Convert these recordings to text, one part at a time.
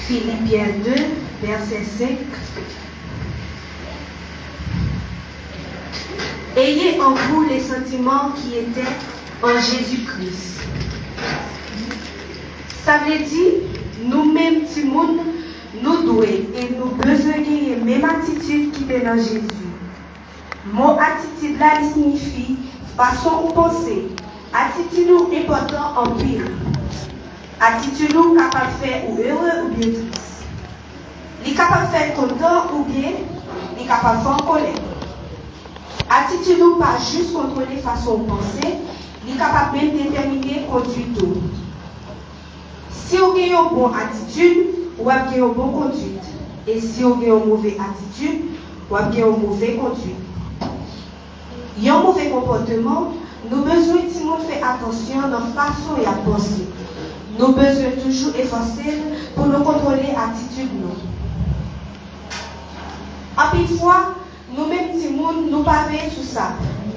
Philippiens 2, verset 5. Ayez en vous les sentiments qui étaient en Jésus-Christ. Ça veut dire, nous-mêmes, Timoun, nous devons et nous besoin de la même attitude qui est dans Jésus. Mon attitude là, il signifie façon ou penser. Attitude nous important en pile. Attitude nous capable de faire ou heureux ou bien triste. Il est capable de faire content ou bien il est capable de faire en colère. Attitude nous pas juste contrôler façon de penser, il est capable de déterminer conduite. Si vous avez une bonne attitude, vous avez une bonne conduite. Et si vous avez une mauvaise attitude, vous avez une mauvaise conduite. Il y a un mauvais comportement, nous avons besoin de faire attention dans la façon et à penser. Nous avons besoin toujours efforcer pour nous contrôler l'attitude. À une fois, nous-mêmes, nous ne parlons pas sur ça.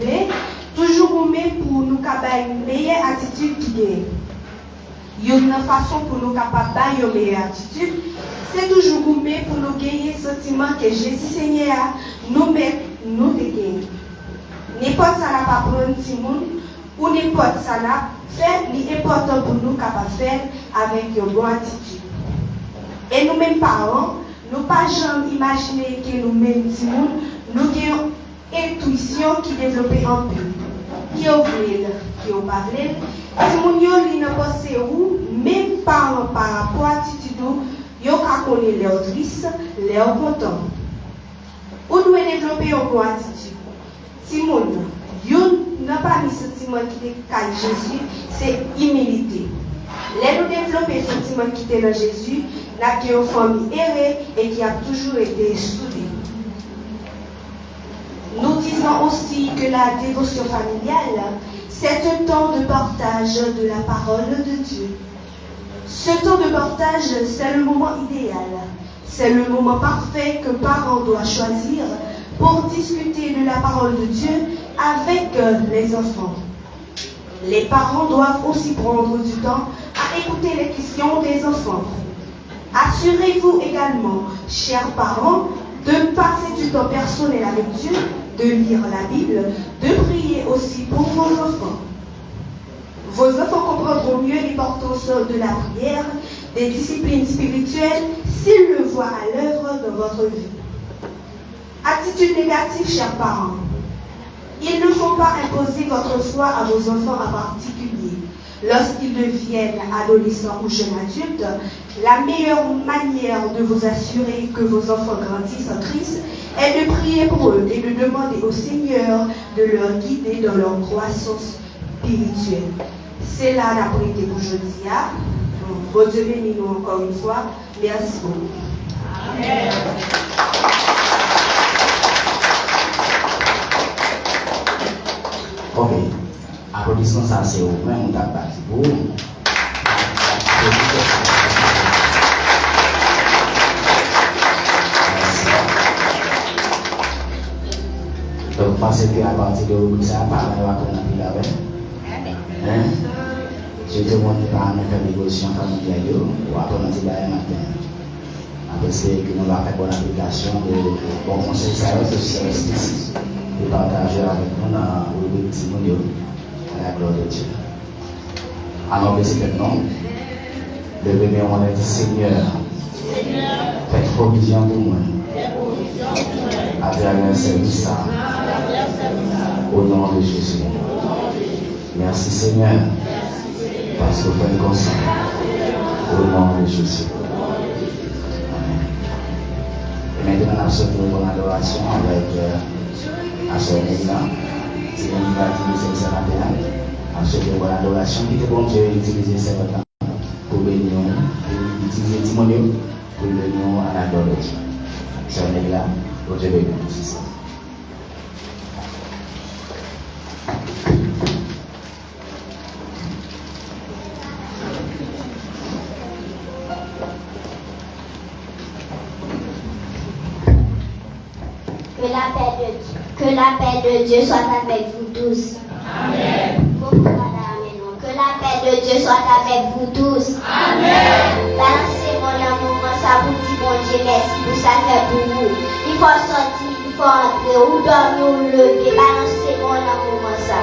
Mais toujours pour nous avoir une meilleure attitude qui gagne. Il y a une façon pour nous avoir une meilleure attitude. C'est toujours pour nous gagner le sentiment que Jésus Seigneur nous met, nous gagner. N'importe ça n'a pas prendre Timon ou n'importe ça n'a fait, c'est important pour nous capables de faire avec une bonne attitude. Et nous-mêmes parents, nous ne pouvons pas jamais imaginer que nous-mêmes Timon, nous avons une intuition qui est développée en plus. Qui est ouverte, qui est pas vrai. Timon, il n'a pas pensé où, même parents par rapport à l'attitude, ils ont connu leur triste, leur content. Où nous devons développer une bonne attitude. Simon, il n'a pas mis ce sentiment qui est dans Jésus, c'est humilité. Là, nous développons ce sentiment qui est dans Jésus, nous avons une famille errée et qui a toujours été soudée. Nous disons aussi que la dévotion familiale, c'est un temps de partage de la parole de Dieu. Ce temps de partage, c'est le moment idéal. C'est le moment parfait que parents doivent choisir pour discuter de la parole de Dieu avec les enfants. Les parents doivent aussi prendre du temps à écouter les questions des enfants. Assurez-vous également, chers parents, de passer du temps personnel avec Dieu, de lire la Bible, de prier aussi pour vos enfants. Vos enfants comprendront mieux l'importance de la prière, des disciplines spirituelles, s'ils le voient à l'œuvre dans votre vie. Attitude négative, chers parents. Il ne faut pas imposer votre foi à vos enfants en particulier. Lorsqu'ils deviennent adolescents ou jeunes adultes, la meilleure manière de vous assurer que vos enfants grandissent en Christ est de prier pour eux et de demander au Seigneur de leur guider dans leur croissance spirituelle. C'est là la prière pour aujourd'hui. Bon Dieu bénisse nous encore une fois. Merci beaucoup. Amen. Ok, applaudissement ça c'est au moins on t'a parti pour. Donc parce que à partir de ça, par là, on va prendre la paix. Je te montre par notre négociation familiale, on va prendre la matin. Après c'est que nous allons faire bonne application de bon conseil ça c'est ici. Et partager avec nous dans le petit monde à la gloire de Dieu. Alors, c'est maintenant, le bébé, on a dit Seigneur, faites provision pour moi, à travers service au nom de Jésus. Merci Seigneur, parce que vous faites comme ça, au nom de Jésus. Amen. Et maintenant, nous sommes en adoration avec. À ce moment-là, c'est une pratique de cette matin, à ce que l'adoration qui est bon Dieu utiliser ce matin pour bénir, utiliser Timothée pour bénir à la gloire de Dieu. Ce moment-là, pour Dieu bénir, c'est ça. Que la paix de Dieu soit avec vous tous. Amen. Que la paix de Dieu soit avec vous tous. Amen. Balancez mon amour. ça pour dire bon Dieu merci pour ça fait pour vous. Il faut sortir, il faut entrer, ou dormir, ou lever, balancer mon amour ça.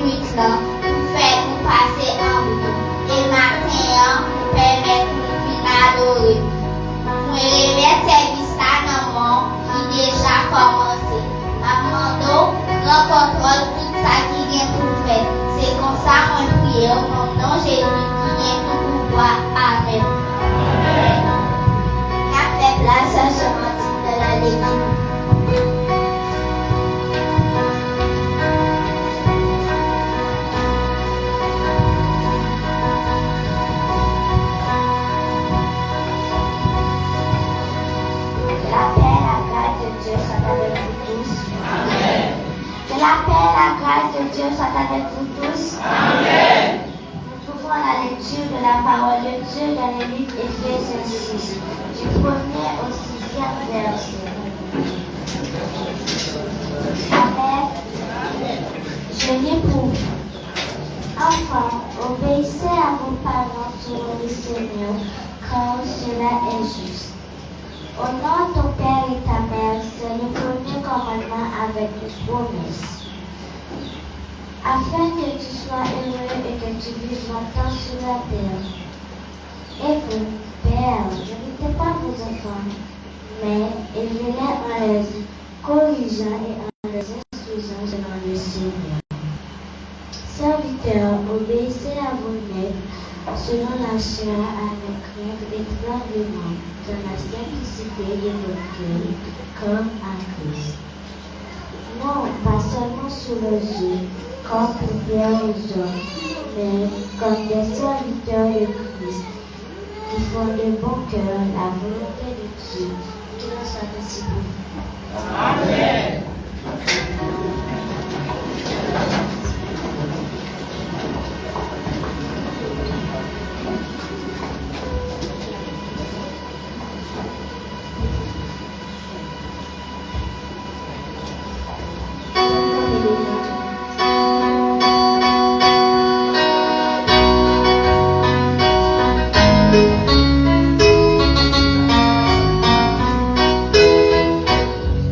conduite là pour faire nous passer en route. Et matin, nous permettre nous venir adorer. Nous réveillons service là dans qui déjà commencé. Amando, grand contrôle tout ça qui vient pour faire. C'est comme ça qu'on prie au nom de Jésus qui vient tout pouvoir. Amen. La fait place à ce matin de la lecture. Que la paix et la grâce de Dieu soient avec vous tous. Amen. Nous trouvons la lecture de la parole de Dieu dans le livre Éphésiens 6, du 1er au 6e verset. Amen. Je lis pour vous. Enfants, obéissez à vos parents selon le Seigneur, car cela est juste. Honore ton père et ta mère, c'est le premier commandement avec une promesse. Afin que tu sois heureux et que tu vives longtemps sur la terre. Et vous, père, ne mettez pas vos enfants, mais élevez-les en les corrigeant et en les instruisant selon le Seigneur. Serviteurs, obéissez à vos maîtres selon la chair avec crainte et tremblement, dans la simplicité de votre cœur, comme à Christ. Non, pas seulement sous les yeux, comme pour plaire aux hommes, mais comme des serviteurs de Christ, qui font de bon cœur la volonté de Dieu, qui en soit ainsi pour vous. Amen.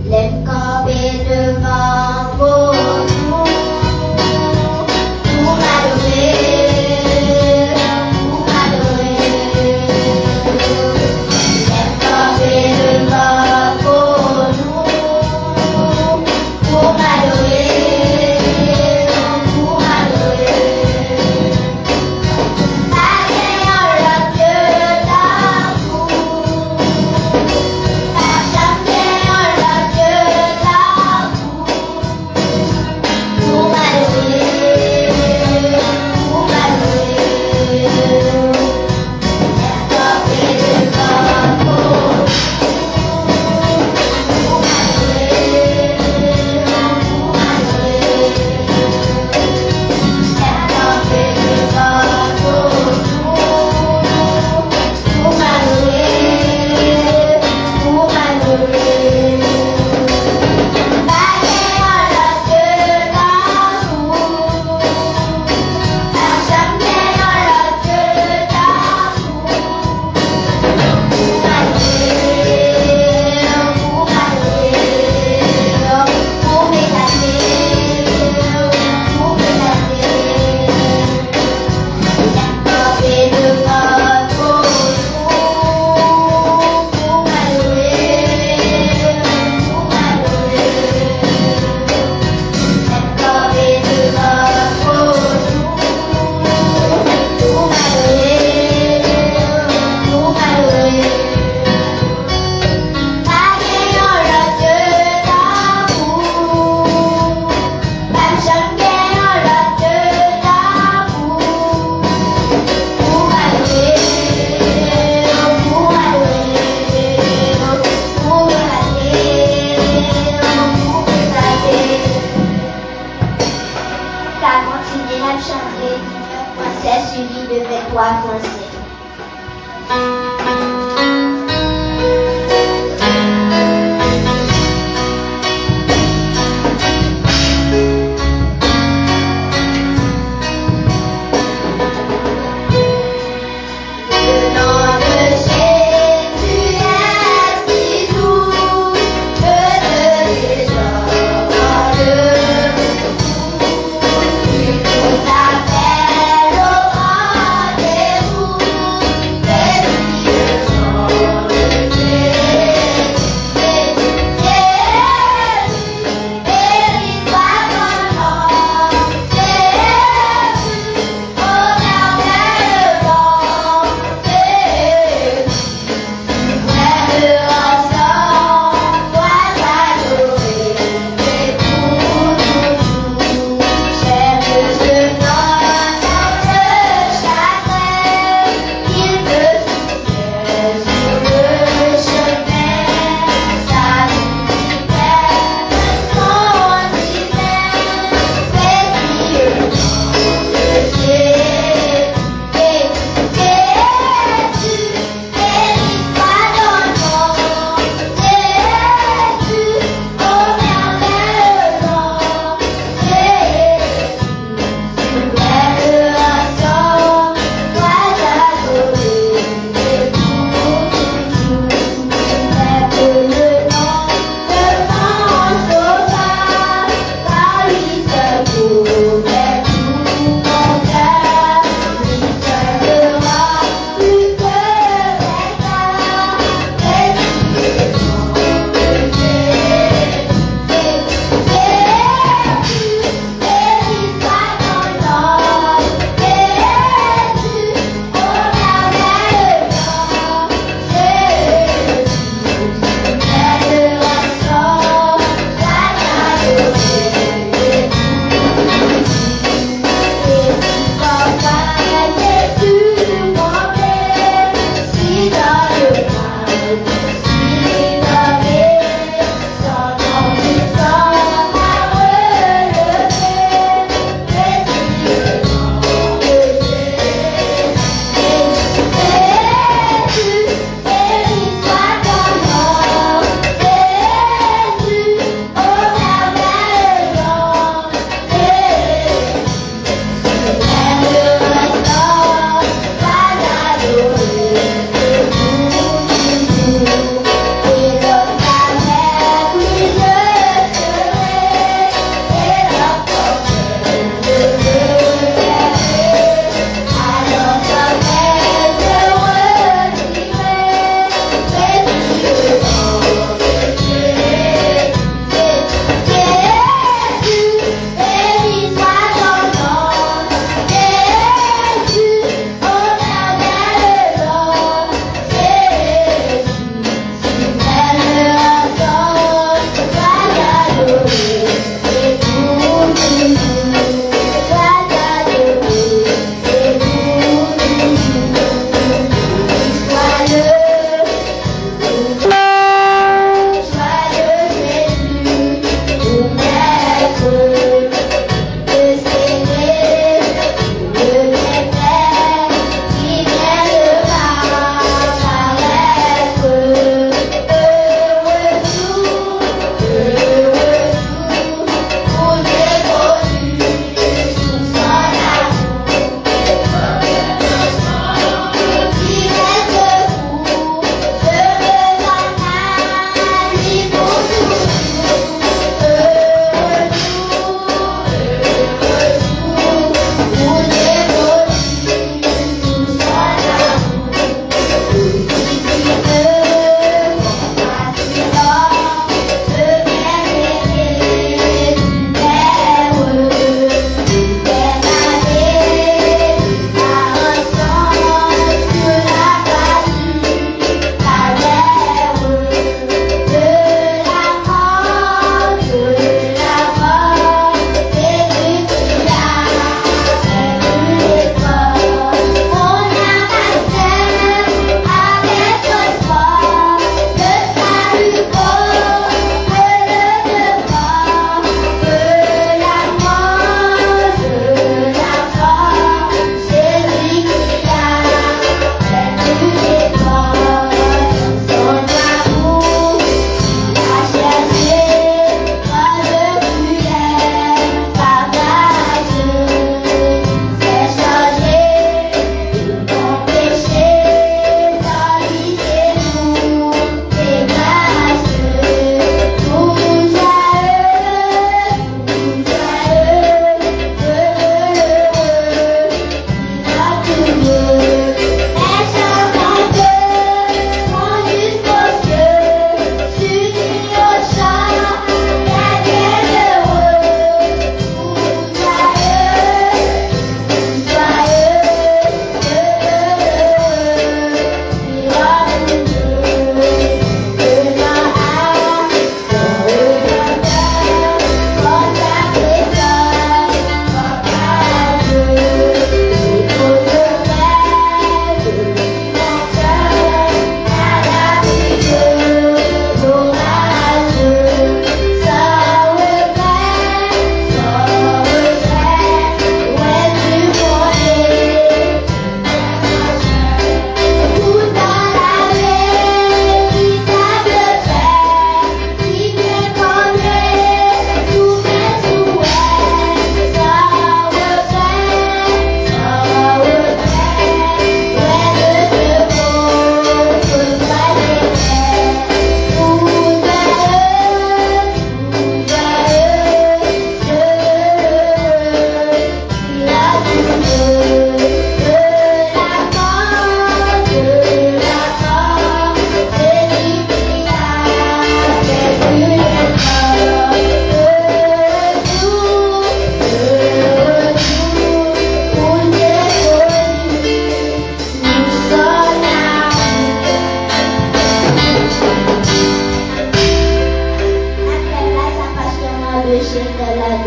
Let God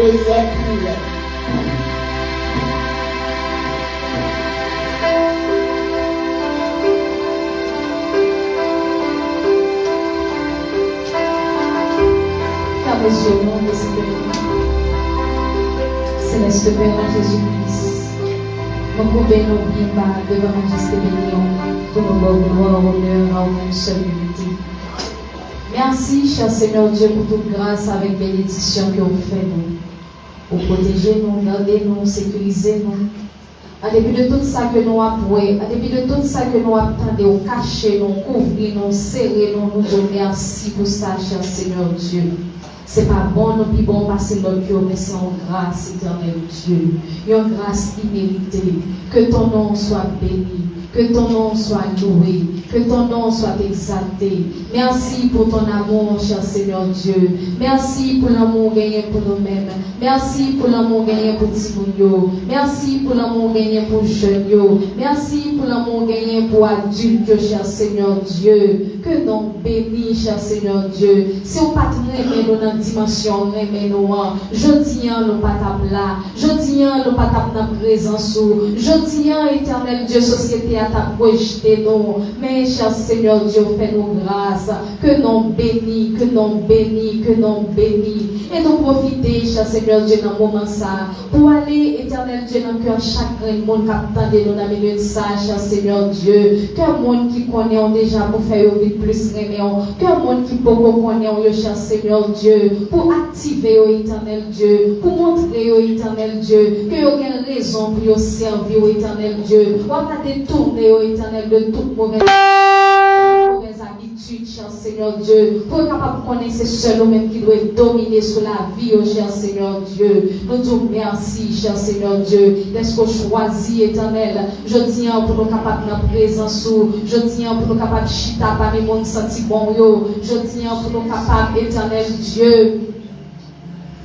les siècles. Car Monsieur, au nom de Céleste Père en Jésus-Christ, nous pouvons nous bien bas devant la majesté bénie pour nos bonnes gloire, honneur, en une seule unité. Merci, cher Seigneur Dieu, pour toute grâce avec bénédiction que vous faites nous. Pour protéger nous, garder nous, sécuriser nous. En dépit de tout ça que nous avons, en dépit de tout ça que nous attendons, cacher nous, couvrir nous, serrer nous, nous disons merci pour ça, cher Seigneur Dieu. C'est pas bon, nous plus bon passer l'autre, mais c'est en grâce éternelle Dieu. Une grâce imméritée. Que ton nom soit béni. Que ton nom soit loué. Que ton nom soit exalté. Merci pour ton amour, cher Seigneur Dieu. Merci pour l'amour gagné pour nous-mêmes. Merci pour l'amour gagné pour Timounio. Merci pour l'amour gagné pour Jeunio. Merci pour l'amour gagné pour adultes, cher Seigneur Dieu. Que non béni, cher Seigneur Dieu. Si on pas nous dans la dimension, je dis nous pas là. Je dis nous pas dans la présence. Je dis éternel Dieu, société à ta projeté nous. Mais cher Seigneur Dieu, fais-nous grâce. Que non béni, que non béni, que non béni. Et nous profiter, cher Seigneur Dieu, dans le moment ça. Pour aller, éternel Dieu, dans le cœur chacun, le monde qui attend de nous dans le milieu de ça, cher Seigneur Dieu. Que le monde qui connaît déjà pour faire vivre plus réunion. Que le monde qui peut connaître, cher Seigneur Dieu. Pour activer, éternel Dieu. Pour montrer, éternel Dieu. Que y a une raison pour servir, éternel Dieu. Pour pas détourner, éternel, de toute mauvaise habitude, cher Seigneur Dieu, pour être capable de connaître c'est seul nous-mêmes qui doit dominer sur la vie, oh cher Seigneur Dieu. Nous disons merci, cher Seigneur Dieu, d'être choisi, éternel. Je dis pour nous capables de la présence, je dis pour nous capables de chita par les mondes sentis bon, je dis pour nous capables, éternel Dieu.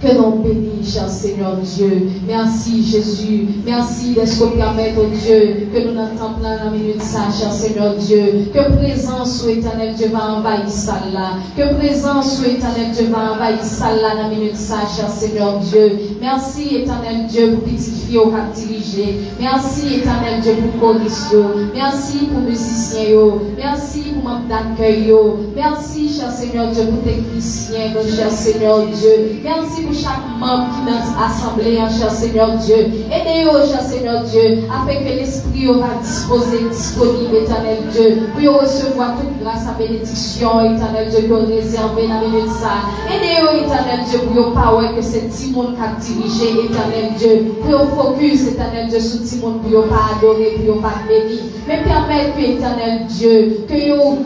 Que nous bénisse, cher Seigneur Dieu. Merci Jésus. Merci d'être permettre, oh Dieu, que nous n'entendons pas dans la minute ça, cher Seigneur Dieu. Que présence, éternel Dieu, va envahir ça là. Que présence, éternel Dieu, va envahir ça là dans la minute ça, cher Seigneur Dieu. Merci, éternel Dieu, pour petite fille au cap dirigé. Merci, éternel Dieu, pour choriste. Merci pour musiciens. Merci pour membre d'accueil. Merci, cher Seigneur Dieu, pour techniciens, cher Seigneur Dieu. Merci pour chaque membre qui dans l'assemblée, cher Seigneur Dieu. Aidez-nous, cher Seigneur Dieu, afin que l'Esprit va disposer, disponible, éternel Dieu, pour recevoir toute grâce à bénédiction, éternel Dieu, que réservé dans les minutes ça. Aidez-nous, éternel Dieu, pour pas que c'est Timon qui a dirigé, éternel Dieu, pour focus, éternel Dieu, sur Timon, pour pas adorer, pour pas bénir, mais permettre que, éternel Dieu, que vous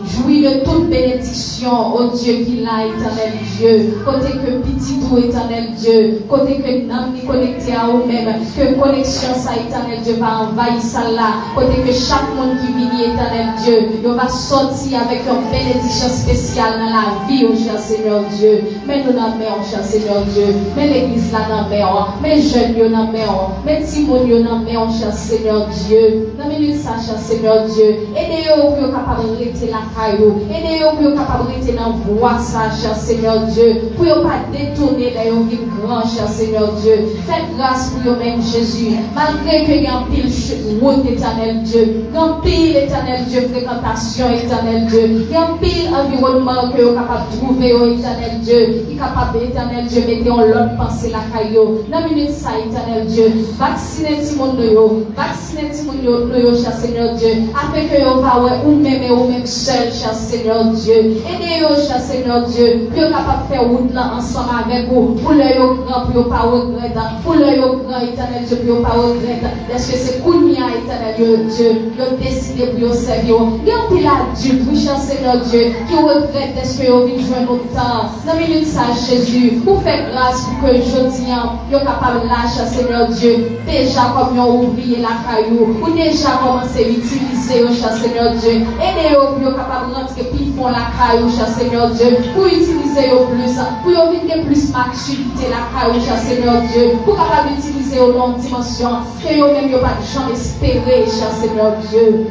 jouis de toute bénédiction, oh Dieu qui l'a, éternel Dieu. Côté que petit tout, éternel Dieu. Côté que nous sommes connectés à nous-mêmes. Que connexion, ça, éternel Dieu, va envahir ça là. Côté que chaque monde qui vient, éternel Dieu, il va sortir avec une bénédiction spéciale dans la vie, oh cher Seigneur Dieu. Mais nous n'en mettons, cher Seigneur Dieu. Mais l'église là n'en mettons. Mais jeunes, nous n'en mettons. Mais Timon, nous n'en mettons, cher Seigneur Dieu. Dans les minutes, ça, cher Seigneur Dieu. Aidez-nous pour capable de rester là. Aidez-nous pour capable de rester dans la voie, ça, cher Seigneur Dieu. Pour ne pas détourner d'ailleurs vie grand, cher Seigneur Dieu. Faites grâce pour vous-même, Jésus. Malgré qu'il y a un pile route, éternel Dieu. Il y a un pile, éternel Dieu, fréquentation, éternel Dieu. Il y a un pile environnement que vous êtes capable de trouver, éternel Dieu. Qui est capable, éternel Dieu, de mettre l'autre pensée la caillou. Dans la minute, ça, éternel Dieu. Vaccinez Timon de vaccinez Timon de cher Seigneur Dieu. Afin que vous ne ou même et ou même seul, cher Seigneur Dieu. Aidez-nous, cher Seigneur Dieu, pour capable de faire route là ensemble avec vous. Pour l'œil grand, pour ne pas regretter. Pour l'œil grand, éternel Dieu, pour ne pas regretter. Parce que c'est Kounia, éternel Dieu, qui a décidé pour servir. Il y a un pile adulte, oui, cher Seigneur Dieu, qui regrette parce que vous venez jouer notre temps. Dans la minute, ça, Jésus, pour faire grâce pour que je dis, vous êtes capable de lâcher, Seigneur Dieu, déjà comme vous oublié la caillou, ou déjà commencé à utiliser, cher Seigneur Dieu. Aidez-nous pour capable de rentrer puis font la caillou, cher Seigneur Dieu, pour utiliser au plus, pour venir plus maturité la caillou, cher Seigneur Dieu, pour capable d'utiliser aux longues dimensions, que vous même pas jamais espérer, cher Seigneur Dieu.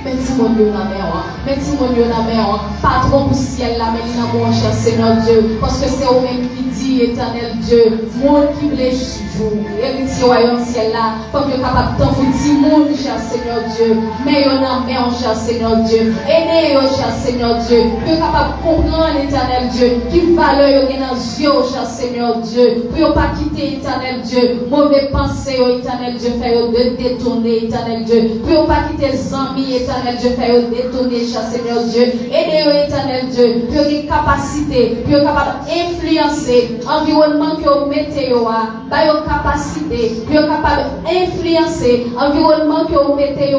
Mettez mon Dieu dans la mer. Mettez mon Dieu dans la mer. Pas trop pour ciel là, mais dans mon cher Seigneur Dieu. Parce que c'est au même qui dit, éternel Dieu, monde qui voulait jour. Héritier royaume ciel là. Faut que capable d'en vous dire, mon cher Seigneur Dieu. Mais on a mer, cher Seigneur Dieu. Aidez-vous, cher Seigneur Dieu. Que capable de comprendre, éternel Dieu. Qui valeur y a dans les yeux, cher Seigneur Dieu. Pour ne pas quitter, éternel Dieu. Mauvais pensée, éternel Dieu. Faire de détourner, éternel Dieu. Pour ne pas quitter les amis, éternel Dieu. Faire de détourner, cher Seigneur Dieu. Aidez-vous, éternel Dieu. Pour une capacité. Pour capable d'influencer l'environnement que vous mettez, par une capacité. Pour capable d'influencer l'environnement que vous mettez,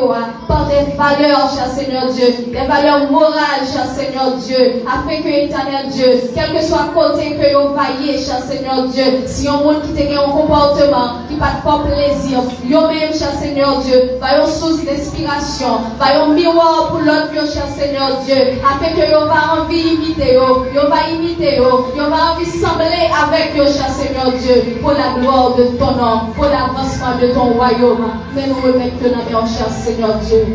par des valeurs, cher Seigneur Dieu. Des valeurs morales, cher Seigneur Dieu. Afin que, éternel Dieu, quel que soit côté que vous voyez, cher Seigneur Dieu, si un monde qui te un comportement qui pas de fort plaisir, vous même, cher Seigneur Dieu, va une source d'inspiration, va un miroir pour l'autre, cher Seigneur Dieu, afin que vous va envie imiter, vous va imiter, vous va envie sembler avec vous, cher Seigneur Dieu, pour la gloire de ton nom, pour l'avancement de ton royaume. Mais nous remettons dans nos cher Seigneur Dieu.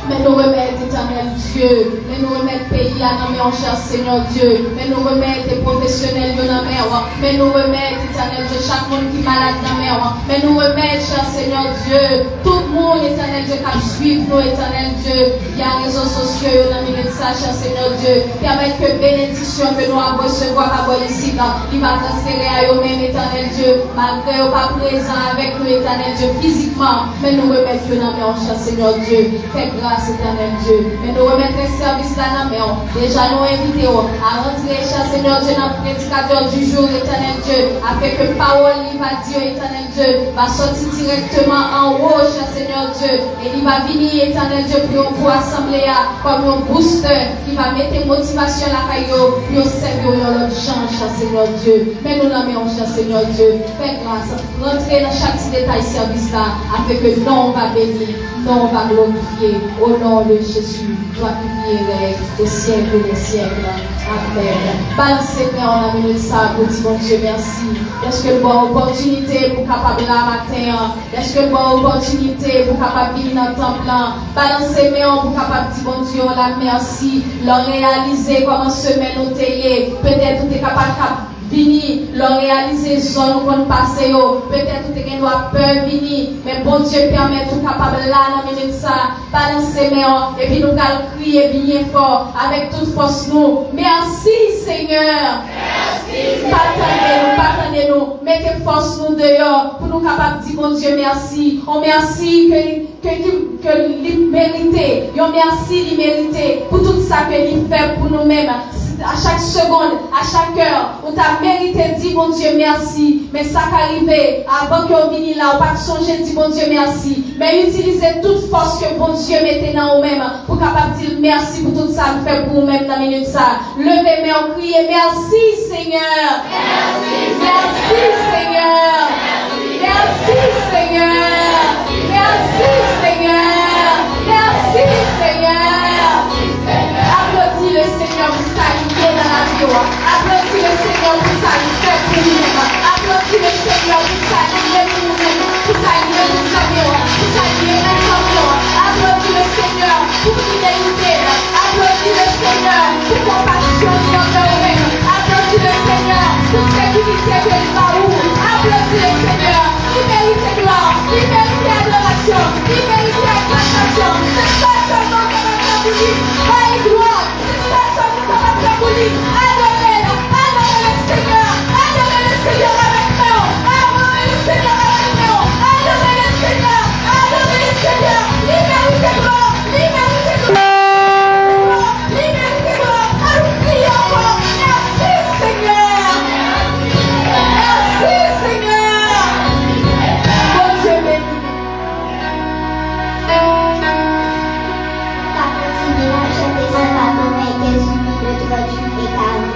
Mais nous remettre, éternel Dieu. Mais nous remettre pays à nos cher Seigneur Dieu. Mais nous remettre les professionnels de nos mères. Mais nous remettre, éternel Dieu, chaque monde qui est malade dans nos mais nous remettre, cher Seigneur Dieu, tout le monde, éternel Dieu, qui suit nous, éternel Dieu. Il y a les réseaux sociaux dans le ça, cher Seigneur Dieu. Permettre que bénédiction que nous avons recevoir à voir ici, il va transférer à eux-mêmes, éternel Dieu. Malgré eux pas présent avec nous, éternel Dieu, physiquement. Mais nous remettre dans nos cher Seigneur Dieu. Fais grâce, éternel Dieu. Mais nous remettre les services là dans nos déjà nous invitons à rentrer, cher Seigneur Dieu, dans le prédicateur du jour, éternel Dieu, afin que parole, il va dire, éternel Dieu, va sortir directement en haut, cher Seigneur Dieu, et il va venir, éternel Dieu, pour assembler comme un booster qui va mettre motivation à la caillou, pour servir l'autre gens, cher Seigneur Dieu. Mais nous l'aimons, cher Seigneur Dieu. Fais grâce. Rentrez dans chaque petit détail service là, afin que non, on va bénir, non, on va glorifier. Au nom de Jésus, toi qui vieilles au siècle des siècles. Amen. Balancez en la minute ça, pour dire mon Dieu merci. Est-ce que bonne opportunité pour capable la matin? Est-ce que bonne opportunité pour capable venir dans le temple? Balancez pour capable dire mon Dieu la merci. Leur réaliser comment semaine nous tailler. Peut-être tu es capable Vini, leur réaliser zone où on passe, peut-être que tu dois peur venir, mais bon Dieu permet tout capable là dans minute ça, balancer mains et puis nous allons crier bien fort avec toute force nous. Merci Seigneur. Merci. Partagez-nous, mettez force nous dehors pour nous capables de dire bon Dieu merci. On merci que il mérite, on merci il mérite pour tout ça que il fait pour nous-mêmes. À chaque seconde, à chaque heure, on t'a mérité de dire bon Dieu merci. Mais ça qui arrive avant qu'on vienne là, on pas songer de dire bon Dieu merci. Mais utilisez toute force que bon Dieu mettait dans nous-mêmes pour capable dire merci pour tout ça que fait pour nous-mêmes dans la minute ça. Levez mais on crie merci Seigneur. Merci, merci Seigneur. Merci Seigneur. Merci Seigneur. Merci Seigneur. Applaudis le Seigneur pour ça qui est dans la vie. Applaudis le Seigneur pour ça qui fait pour nous-mêmes. Applaudis le Seigneur pour ça qui est pour nous-mêmes. Pour ça qui est pour sa vie. Pour ça qui est maintenant. Applaudis le Seigneur pour fidélité. Applaudis le Seigneur pour compassion envers nous-mêmes. Applaudis le Seigneur pour sécurité de nous. Applaudis le Seigneur. Il mérite gloire. Il mérite adoration. Il mérite exaltation. C'est pas seulement que notre bougie. Pas gloire. C'est pas seulement que notre bougie. Adorez-le. Adorez le Seigneur. Adorez le Seigneur avec nous. Adorez le Seigneur avec nous. Adorez le Seigneur. Adorez le Seigneur. Il mérite gloire. Il mérite gloire. Il mérite gloire. Allons prier encore. Merci Seigneur. Merci Seigneur. Bon Dieu béni. Continuez à chanter ce matin avec les unis de droit du pétale.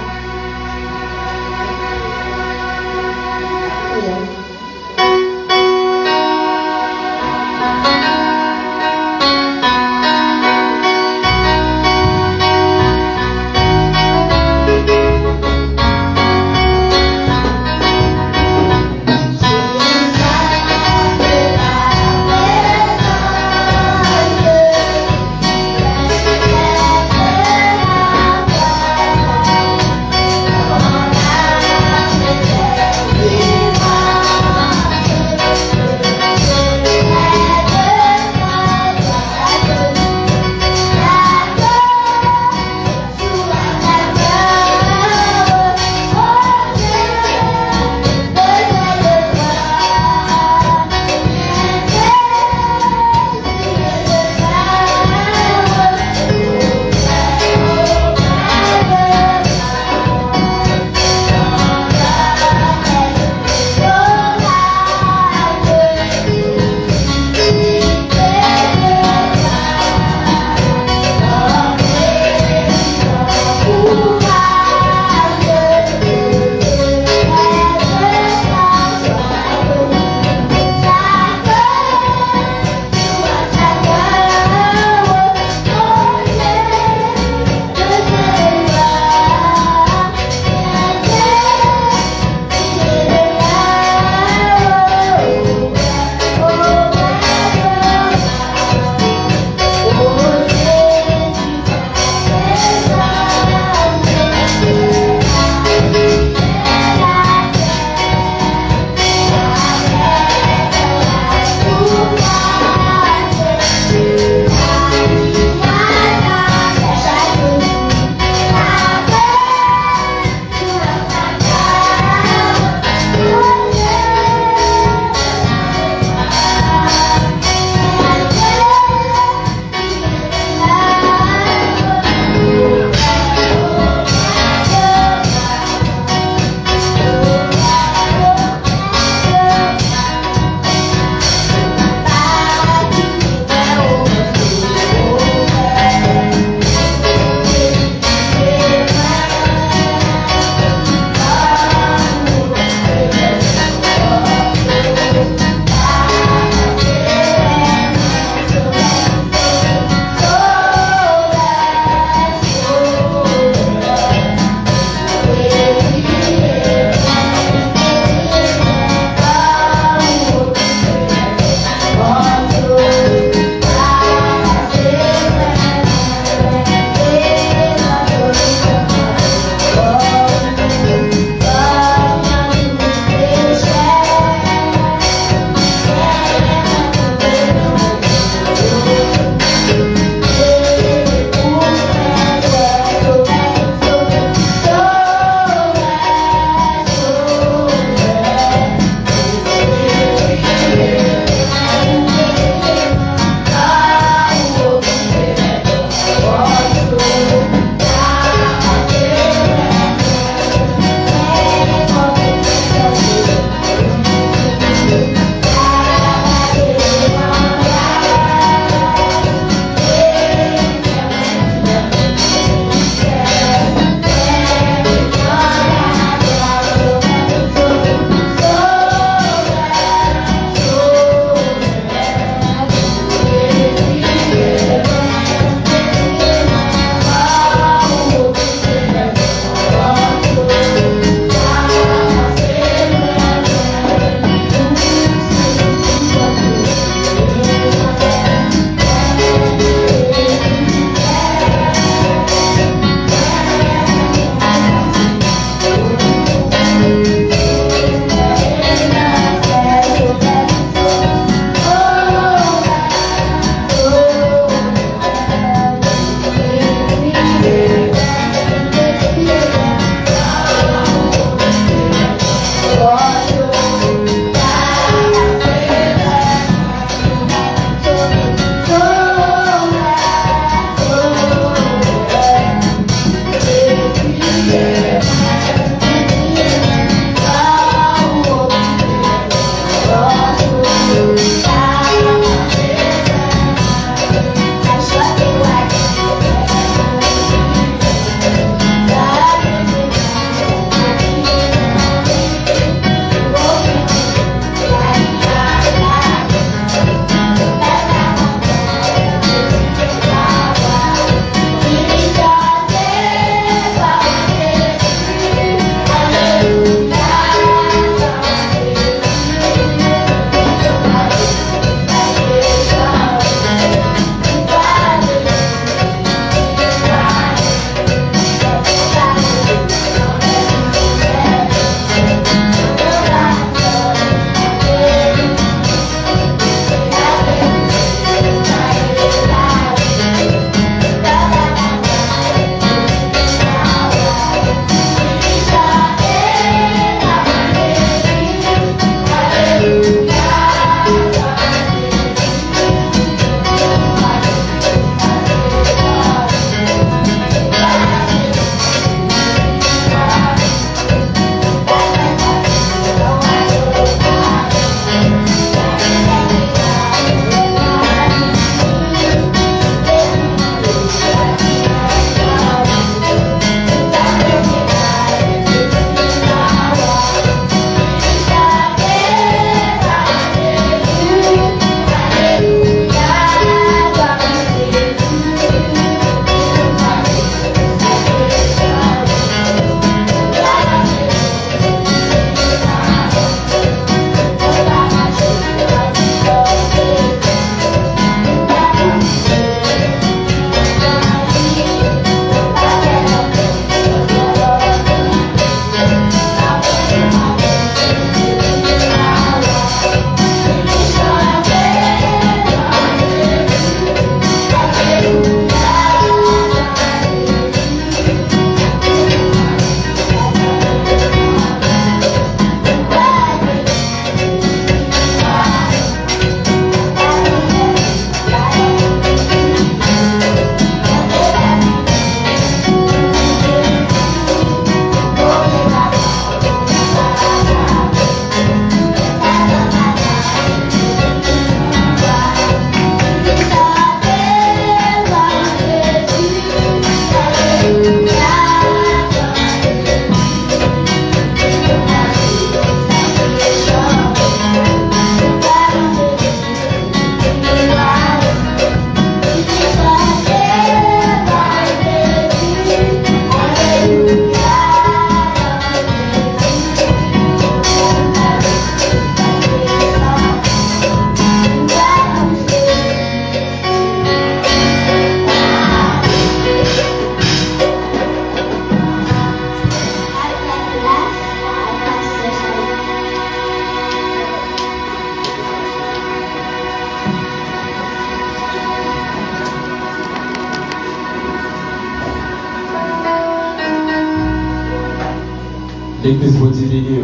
L'église vous dit béni.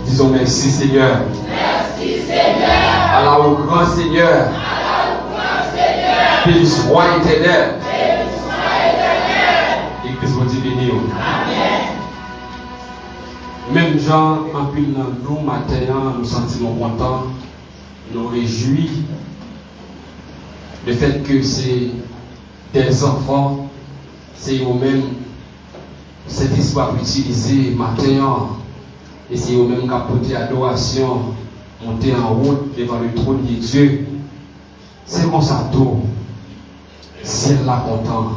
Disons merci Seigneur. Merci Seigneur. Allah au grand Seigneur. Béni soit éternel. L'église vous dit béni. Même gens, en plus nous, matin, nous sentons contents, nous réjouis. Le fait que c'est des enfants, c'est eux-mêmes, cet espoir utilisé matin, et c'est eux-mêmes qui ont porté adoration, monter en route devant le trône de Dieu. C'est comme ça tout. Ciel là content,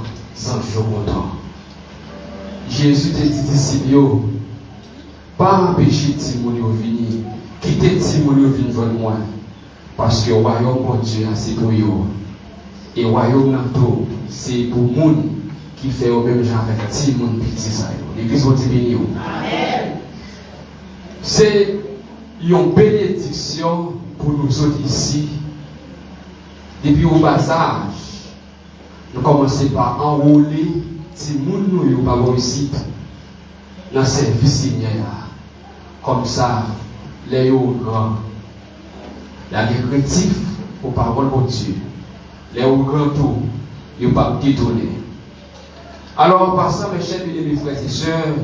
ange content. Jésus te dit disciples, pas empêcher Timon de venir, quitter Timon de venir vers moi, parce que le royaume de Dieu c'est pour eux. Et le royaume c'est pour les gens qui font le même genre avec Timon petit ça. L'église va te bénir. C'est une bénédiction pour nous autres ici. Depuis au bas âge, nous commençons par enrôler Timon nous pas réussite dans le service Seigneur. Comme ça, les grands, il y a des critiques aux paroles de Dieu. Les grands tout, ils ne peuvent pas détourner. Alors, en passant, mes chers et mes frères et sœurs,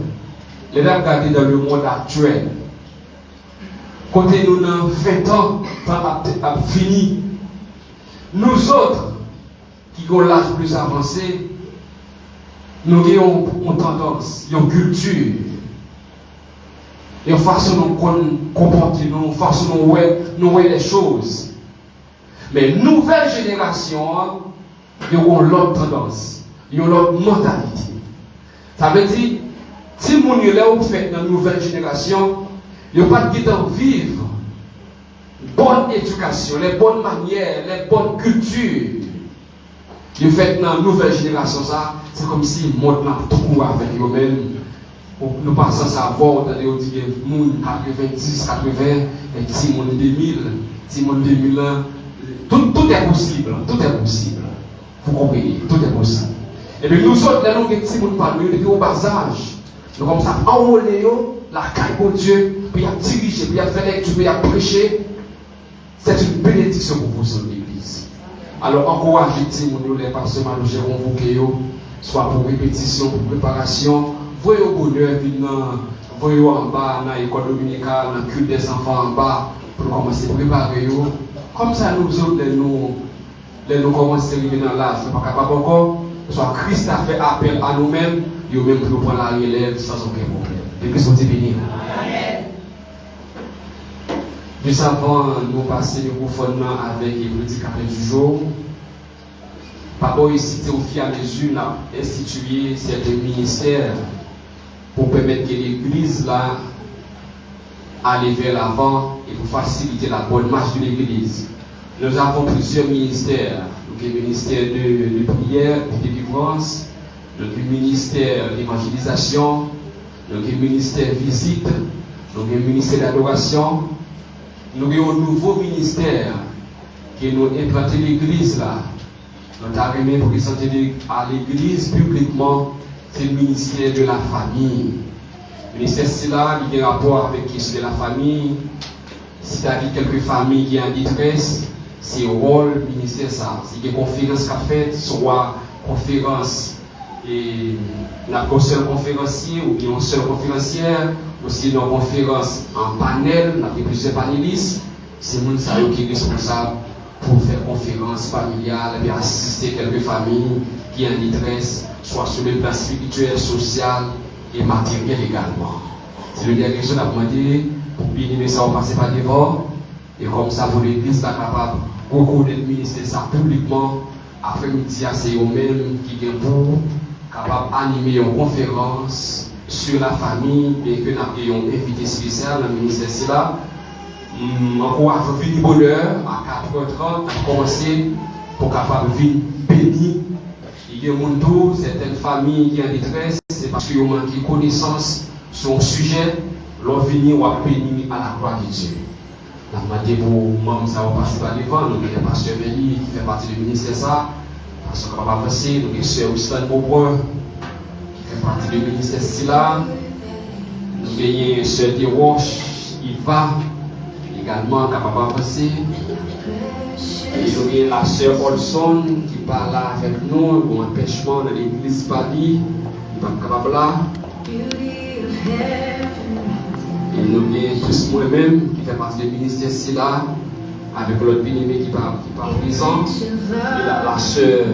les dames regardez dans le monde actuel. Côté nous, dans 20 ans, temps a fini. Nous autres, qui avons l'âge plus avancé, nous avons une tendance, une culture, une façon dont nous comporter, une façon dont nous voyons les choses. Mais nouvelle génération, ils ont l'autre tendance, ils ont l'autre mentalité. Ça veut dire, si vous faites dans la nouvelle génération, ils n'ont pas de temps vivre bonne éducation, les bonnes manières, les bonnes cultures. Ils faites dans la nouvelle génération, ça, c'est comme si le monde n'a tout avec eux-mêmes. Nous passons à savoir, dans les 90, 80, et Timon 2000, Timon 2001. Tout est possible, tout est possible. Vous comprenez, tout est possible. Et bien nous autres, les langues qui nous parlent depuis au bas âge, nous comme ça, enrôler la caille pour Dieu, puis à diriger, puis à faire lecture, puis à prêcher. C'est une bénédiction pour vous dans l'église. Alors encouragez Timon, les pasteurs malogés convoqués, soit pour répétition, pour préparation. Voyez au bonheur, voyez en bas, dans l'école dominicale, dans le culte des enfants en bas, pour commencer à préparer. Comme ça, nous autres, nous commençons à arriver dans l'âge, nous ne sommes pas capables encore. Soit Christ a fait appel à nous-mêmes, et nous-mêmes pour prendre la relève sans aucun problème. L'église va bénir. Juste avant, nous passer le gouvernement avec les prédicateurs du jour. Papa ici, au fur et à mesure, nous avons institué certains ministères pour permettre que l'église là aller vers l'avant et pour faciliter la bonne marche de l'église. Nous avons plusieurs ministères. Donc, le ministère de prière, de délivrance, le ministère d'évangélisation, le ministère visite, le ministère d'adoration. Nous avons un nouveau ministère qui nous a implanté l'église là. Nous avons présenté à l'église publiquement, c'est le ministère de la famille. Le ministère c'est là, il a un rapport avec qui c'est la famille. C'est-à-dire quelques familles qui sont en détresse, c'est le rôle du ministère ça. C'est des conférences qu'a fait, soit conférence et la seule conférencier ou bien une seule conférencière, aussi une conférence en panel, on a plusieurs panélistes. C'est le monde qui est responsable pour faire conférence familiale, et assister quelques familles qui sont en détresse, soit sur le plan spirituel, social et matériel également. C'est le dernier chose à demander pour bien ça, on passe par devant, et comme ça, pour l'église, est capable de reconnaître le ministère ça publiquement. Après-midi, c'est eux-mêmes qui sont pour capable d'animer une conférence sur la famille et que nous avons invité spécial dans le ministère. C'est là. Encourage à venir bonheur à 4h30 pour commencer pour capable de venir béni. Il y a certaines familles qui sont en détresse, c'est parce qu'ils ont manqué de connaissance sur un sujet, leur venir ou à bénir à la gloire de Dieu. La demandé pour moi, ça va passer par devant, nous avons le pasteur Béni qui fait partie du ministère ça, parce qu'on va passer, nous avons le sœur Oustan Beaubrun qui fait partie du ministère là, gagnons Sœur Desroches, Iva, également capable d'avancer. Et nous avons la Sœur Olson qui parle avec nous pour empêchement de l'église Paris, qui n'est pas capable là. Et nous avons tous moi-même qui fait partie du ministère ici là, avec l'autre bien-aimé qui n'est pas présent. Et la Sœur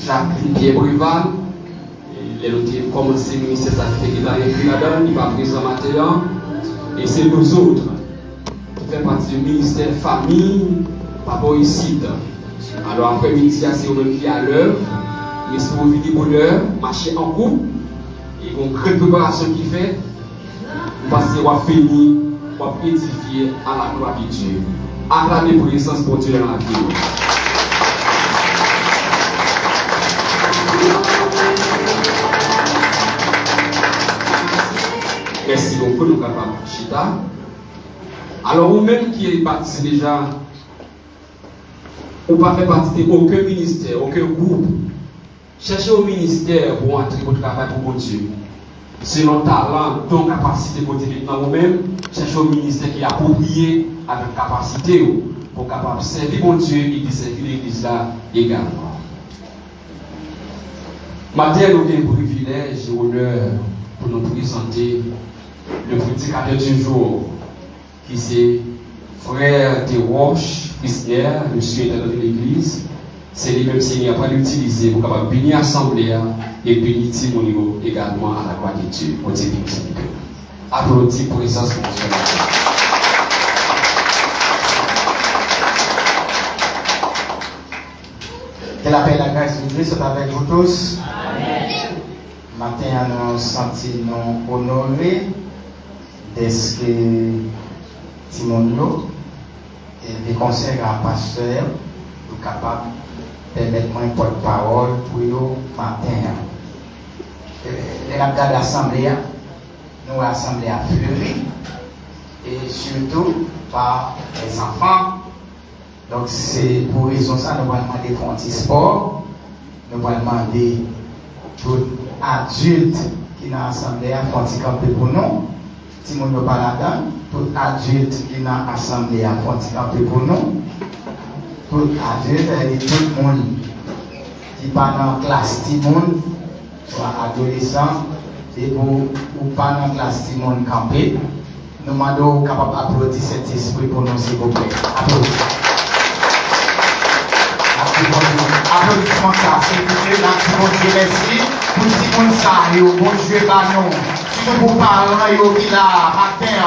Jacqueline Pierre-Brival. Et nous avons commencé le ministère qui est écrit là-dedans, il n'est pas présent maintenant. Et c'est nous autres qui fait partie du ministère famille, papa ici. Alors après-midi, c'est vous-même qui est à l'heure, mais si vous venez pour l'heure, marcher en groupe, et une grande préparation qui fait, parce que vous avez fini, vous avez édifié à la gloire de Dieu. Acclamez pour l'essence pour Dieu dans la vie. Merci beaucoup, nous sommes capables de Chita. Alors, vous-même qui êtes parti déjà, ou pas fait partie d'aucun ministère, aucun groupe, cherchez au ministère pour entrer votre travail pour Dieu. Selon talent, ton capacité pour dire maintenant vous-même, cherchez au ministère qui est approprié avec capacité pour capable servir mon Dieu et de servir l'église là également. Matin, nous avons un privilège et honneur pour nous présenter le prédicateur du jour, qui c'est frère Desroches, Christier, le suédois de l'église. C'est lui-même qui va l'utiliser pour capable bénir l'assemblée et bénir Timonéo également à la gloire de Dieu. Au Dieu victime. Applaudis pour présence de Dieu. Que la paix et la grâce de Christ soient avec vous tous. Amen. Matin, nous sentons honorés d'être Timonéo et de conseils à pasteur pour capable permettre moi une porte-parole pour nous matin. Les rapports d'assemblée, nous l'assemblée a fleuri et surtout par les enfants. Donc c'est pour raison ça nous allons demander pour un petit sport, nous allons demander tout adulte qui dans l'assemblée à faire un petit camper pour nous. Si nous ne pas là-dedans, tout adulte qui dans l'assemblée à faire un petit camper pour nous. Tout adulte et tout le monde qui pas dans la classe Timon, soit adolescent, et ou pas dans la classe Timon campé, nous demandons capable d'applaudir cet esprit pour nous, s'il vous plaît. Applaudissements. Applaudissements, ça, s'il vous plaît, là, bon Dieu, merci. Pour Timon, ça, bon Dieu, banon. Si nous vous parlons, qui là, matin,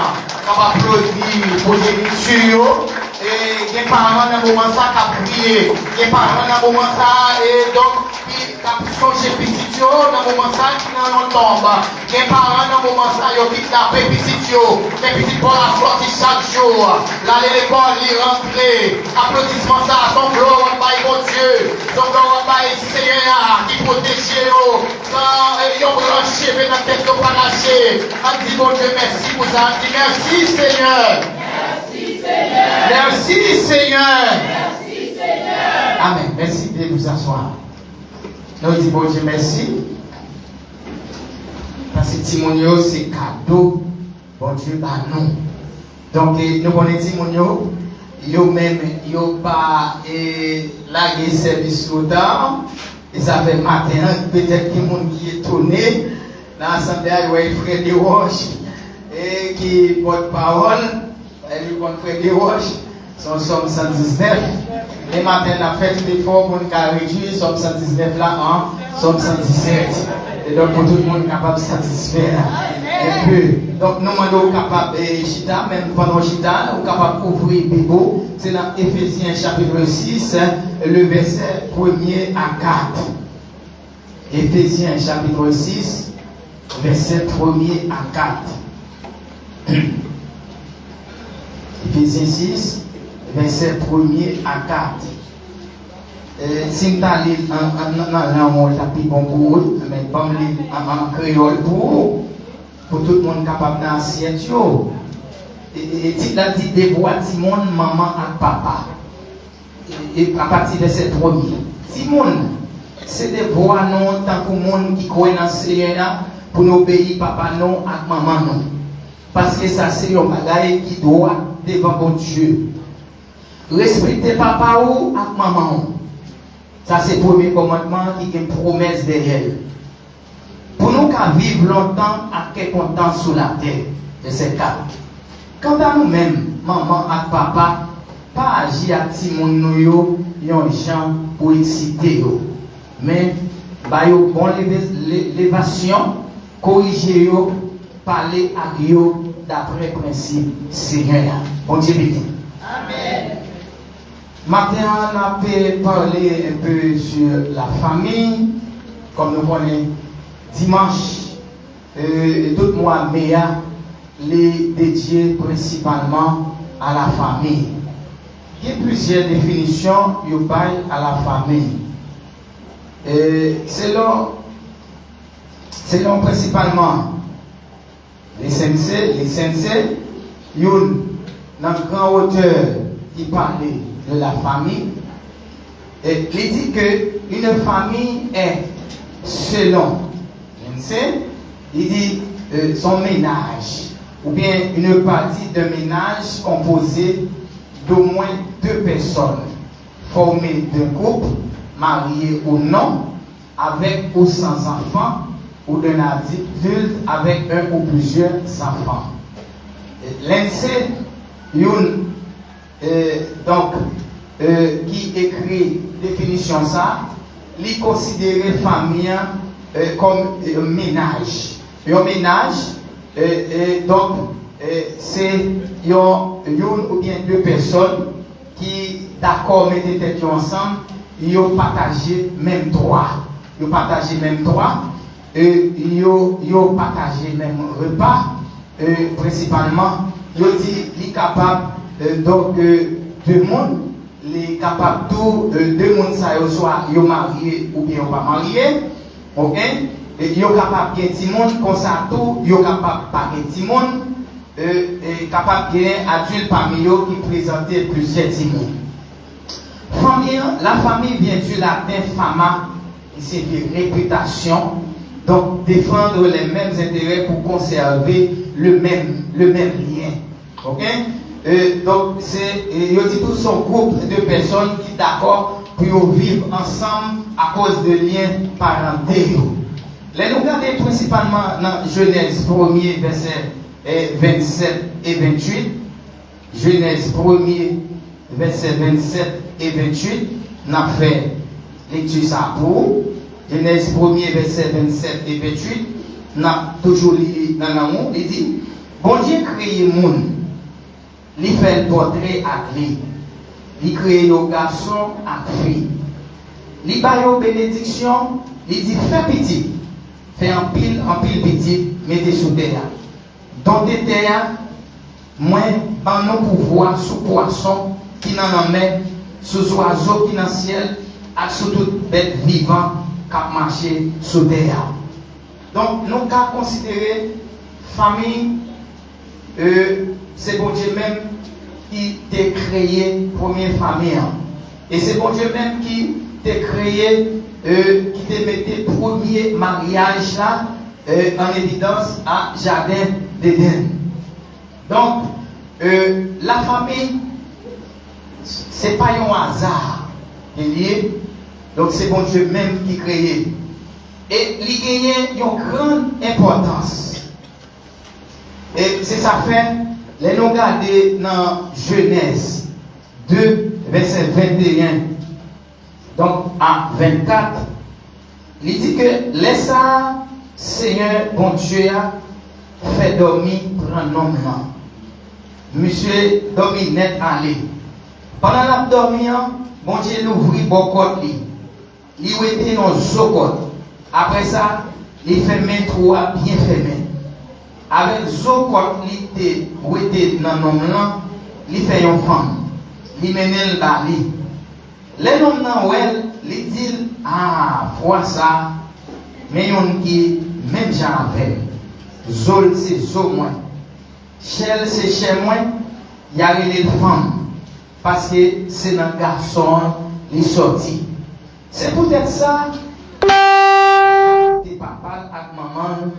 capable d'applaudir, progéniture. Et les parents dans le moment ça qui ont prié, les parents dans le moment ça, et donc qui ont changé petit dans le moment ça qui dans tombe. Les parents dans le moment ça, ils ont kidnappé petit les petits pour la sortie chaque jour. L'aller l'école, y rentrer. Applaudissements ça, son gloire by mon Dieu, son gloire by Seigneur qui protège nous. Sans ils ont branché, mais la tête pas lâché. On dit mon Dieu merci pour ça, on dit merci Seigneur. Merci Seigneur. Merci Seigneur. Amen. Merci de vous asseoir. Nous disons bon Dieu merci. Parce que Timonio c'est cadeau. Bon Dieu par nous. Donc nous connaissons Timonio. Yo même yo pas lagué service autant. Et ça fait matin peut-être que monde qui est tourné dans l'assemblée il frère Desroches et qui porte parole. Elle lui frère Desroches, son somme 119. Les matins, on a fait tout effort pour nous réduire somme 119 là en somme 117. Et donc, pour tout le monde capable de satisfaire un peu. Donc, nous sommes capables de chita, même pendant chita, nous sommes capables d'ouvrir Bible. C'est dans Éphésiens chapitre 6, le verset 1er à 4. Éphésiens chapitre 6, verset 1er à 4. Éphésiens 6, verset 1er à 4. Si nous allons en langue bon pour vous, mais pas en créole pour tout le monde capable d'assiette. Et si tu as dit des voix, Timon, maman et papa. Et à partir de verset 1er. Timon, c'est des voix non tant que monde qui croit dans le Seigneur, pour nous obéir papa non à maman non. Parce que ça c'est un bagage qui doit devant bon Dieu. Respecter papa ou à maman. Ça c'est le premier commandement qui est une promesse derrière. Pour nous qui vivre longtemps à quel content sous la terre de ces cas. Quant à nous-mêmes, maman et papa, pas agir à petit monde nous yon gens pour exciter yo. Mais ba yo bon l'élévation, corriger yo, parler à yo d'après principe Seigneur. Bon Dieu béni. Amen. Maintenant, on a parlé un peu sur la famille, comme nous connaissons dimanche, tout mois mai, les dédiés principalement à la famille. Il y a plusieurs définitions à la famille. Selon principalement les sensei, il y a un grand auteur qui parlait de la famille. Et il dit que une famille est selon, il dit son ménage, ou bien une partie d'un ménage composé d'au moins 2 personnes formées d'un couple, marié ou non, avec ou sans enfants, ou d'un adulte avec un ou plusieurs enfants. L'INSEE, qui écrit définition ça, il considère famille comme un ménage. Un ménage, c'est une ou bien 2 personnes qui d'accord mettent tête ensemble, ils ont partagé même droit. Ils ont partagé même droit, ils ont partagé même repas, principalement, ils ont dit qu'ils sont capables deux mondes, les capables tout deux mondes ça soit ils mariés ou bien pas mariés, ok? Et ils sont capables de petit monde comme ça tout, ils sont capables pas de petit monde, et capable de adulte parmi eux qui présentaient plusieurs petits mondes. Famille, la famille vient du latin fama, qui signifie réputation, donc défendre les mêmes intérêts pour conserver le même lien. Ok? Donc, il y a tout son groupe de personnes qui sont d'accord pour vivre ensemble à cause de liens parentaux. Les nous regardons principalement dans Genèse 1er, verset 27 et 28. Genèse 1er, verset 27 et 28. Nous avons fait lecture ça pour. Genèse 1er, verset 27 et 28. Nous avons toujours lu dans l'amour. Il dit, bon Dieu créé le monde. Il fait le portrait à lui. Il crée le garçon à fille. Il baille aux bénédictions. Il dit, fais petit. Fais en pile petit. Mettez sous terre. Dans des terres, moi, par nos pouvoirs sous poisson qui n'en met, sous oiseaux qui dans le ciel, et sous toute bête vivante qui marche sous terre. Donc, nous avons considéré famille, c'est bon Dieu même qui t'a créé première famille. Et c'est bon Dieu même qui t'a créé, qui t'a mis premier mariage là, en évidence à Jardin d'Éden. Donc, la famille, c'est pas un hasard qui est lié. Donc, c'est bon Dieu même qui crée. Et il gagne une grande importance. Et c'est ça fait, les nous regarder dans Genèse 2, verset 21, donc à 24, il dit que laissa Seigneur, bon Dieu, fait dormir pour un homme là. Monsieur dormi net allé. Pendant la dormir, bon Dieu l'ouvrit beaucoup lui. Il était dans zokot. Après ça, il fait main trois bien fermé. Avec zokot, il était dans l'homme là, il fait une femme. Il mène le bali. Les hommes là, il dit, ah, vois ça, mais on qui même j'en avais. Zol c'est zo moins. Chel c'est chez moi. Il y a les femmes. Parce que c'est un garçon qui est sorti. C'est peut-être ça. papa avec maman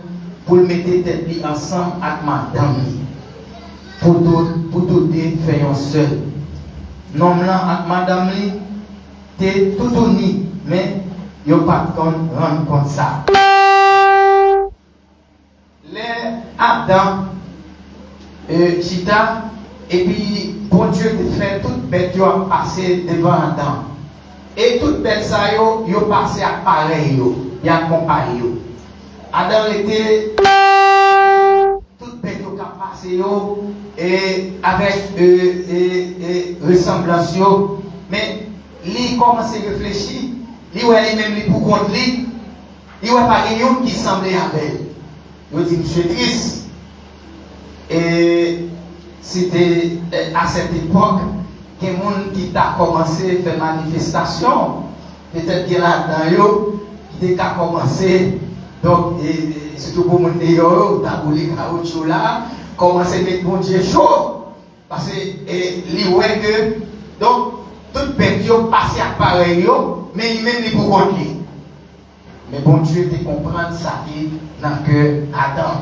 pour mettre tête ensemble avec madame pour tout faire un seul. Non là avec madame li t'es tout uni mais yo pas rendre compte ça. Les Adam Chita et puis bon Dieu te fait toute bête yo a passé devant Adam. Et toute bête ça yo passé à pareil yo, y accompagné yo. Adam était toute bête yo a passé yo et avec ressemblance yo, mais lui commence à réfléchir, lui ouais même lui pour compte lui ouais pas quelqu'un qui semblait avec. Il dit monsieur triste. Et c'était à cette époque que les gens qui a commencé à faire manifestation, peut-être qu'il y a là-dedans qui a commencé, donc surtout pour les gens qui ont voulu caoutchouc là, commencer à mettre bon Dieu chaud. Parce que que donc toute personne passé à pareil, mais il même pour contre lui. Mais bon Dieu te comprendre ça qui est dans le cœur Adam.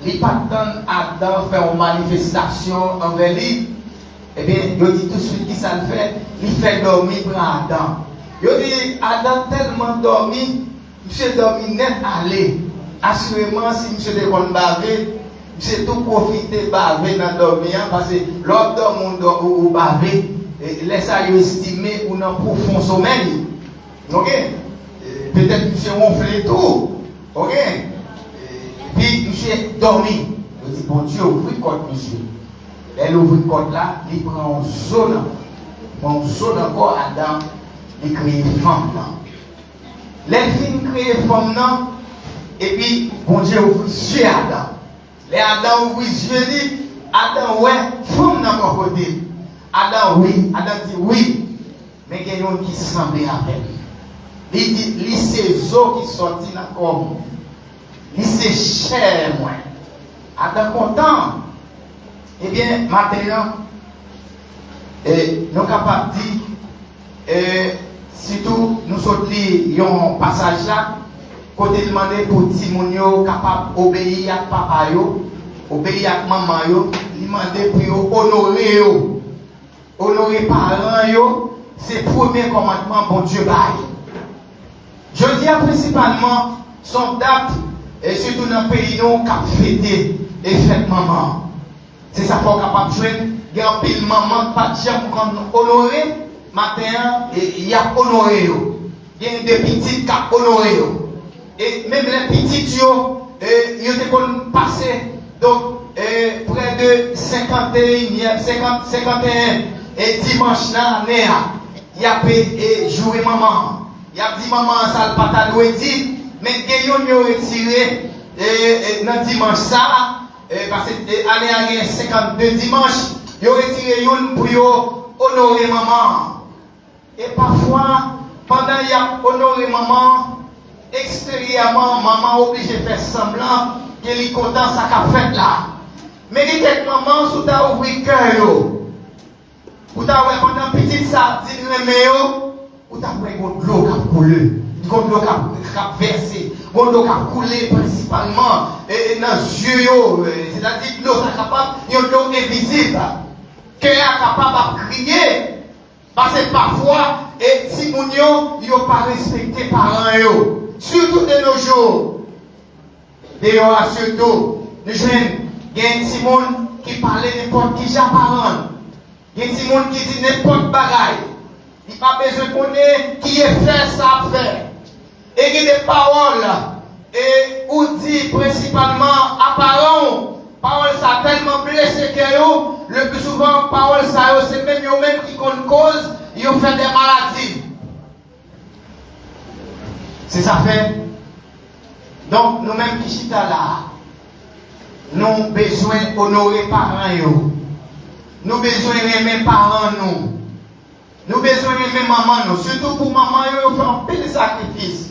Il pas tant Adam faire une manifestation envers lui. Eh bien, il dit tout de suite qui ça le fait. Il fait dormir pour Adam. Il dit Adam tellement dormi, monsieur dormi net aller. Assurément, si monsieur de kon baver, monsieur tout profiter baver dans dormir parce que l'autre dormant ou baver, laisse à estimer ou dans profond sommeil. OK? Peut-être monsieur ronflé tout. OK? Puis monsieur dormi. Il dit bon Dieu, ouvre le code monsieur. Elle ouvre le code là, il prend une zone encore Adam, il crée une femme là. Les filles créent une femme là, et puis bon Dieu ouvre les yeux Adam. Les Adam ouvre les yeux, Adam ouais, femme dans mon côté. Adam oui, Adam dit oui, mais il y a un qui semble avec. Il dit, il c'est eau qui sortit dans le corps. Il c'est cher, moi. Adam content. Eh bien, maintenant, nous sommes capables de dire, surtout, nous sommes un passage là, côté demander pour Timonio capable d'obéir à papa, obéir à maman, demander pour honorer, honorer parents, c'est le premier commandement, bon Dieu, bail. Je dis principalement, son date, et surtout dans le pays, nous, qui a fêté et fête maman. C'est ça qu'on est capable de jouer. Il y a un pile maman, pas de gens qui honoré, matin, il y a honoré. Il y a des petits qui ont honoré. Et même les petits, ils ont passé près de 51 et dimanche là, il y a joué maman. Il y a dit maman, ça le patalou dit, mais il y a retiré dans dimanche ça, parce que l'année 52 dimanche, il a retiré une pour honorer maman. Et parfois, pendant qu'il a honoré maman, extérieurement, maman est obligée de faire semblant qu'elle est content ça qu'a fait là. Mais il dit maman, si tu as ouvert le cœur, ou tu as pendant petit ça, dit ou tu as de l'eau qui a coulé, de l'eau qui a versé, de l'eau qui a coulé principalement dans les yeux, c'est-à-dire que l'eau est capable, il y a de l'eau invisible, qui est capable de crier, parce que parfois, si moun yo, ils n'ont pas respecté les parents, surtout de nos jours. D'ailleurs, surtout, les jeunes, il y a des gens qui parlent n'importe qui parents, il y a des gens qui disent n'importe bagaille. Il n'y a pas besoin de connaître qui est fait ça à faire. Et il y a des paroles, et ou dit principalement à parents, paroles ça tellement blessé que le plus souvent, paroles ça, c'est même eux-mêmes qui ont cause, ils ont fait des maladies. C'est ça fait. Donc, nous-mêmes qui sommes là, nous avons besoin d'honorer les parents. Nous avons besoin d'aimer les parents. Nous avons besoin d'aimer maman. Surtout pour maman, nous faisons un peu de sacrifices.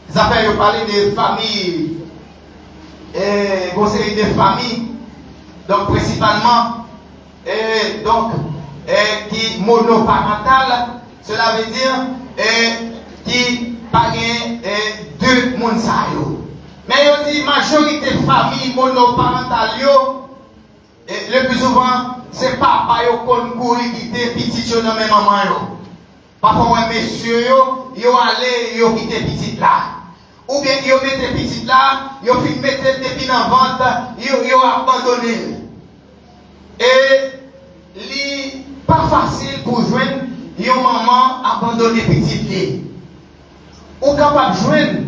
Ça fait parler de famille, conseiller de famille. Donc, principalement, qui monoparental, cela veut dire qui pas deux moun sa yo. Mais yo dit majorité famille monoparentale yo, le plus souvent c'est papa yo kon kouri quitter petit yo dans même maman yo. Parfois messieurs yo allé yo quitter petit là. Ou bien yo mette petit là, yo fin mette depuis dans vente, yo abandonné. Et li pas facile pour joindre yo maman abandonné petit li. Ou capable joindre.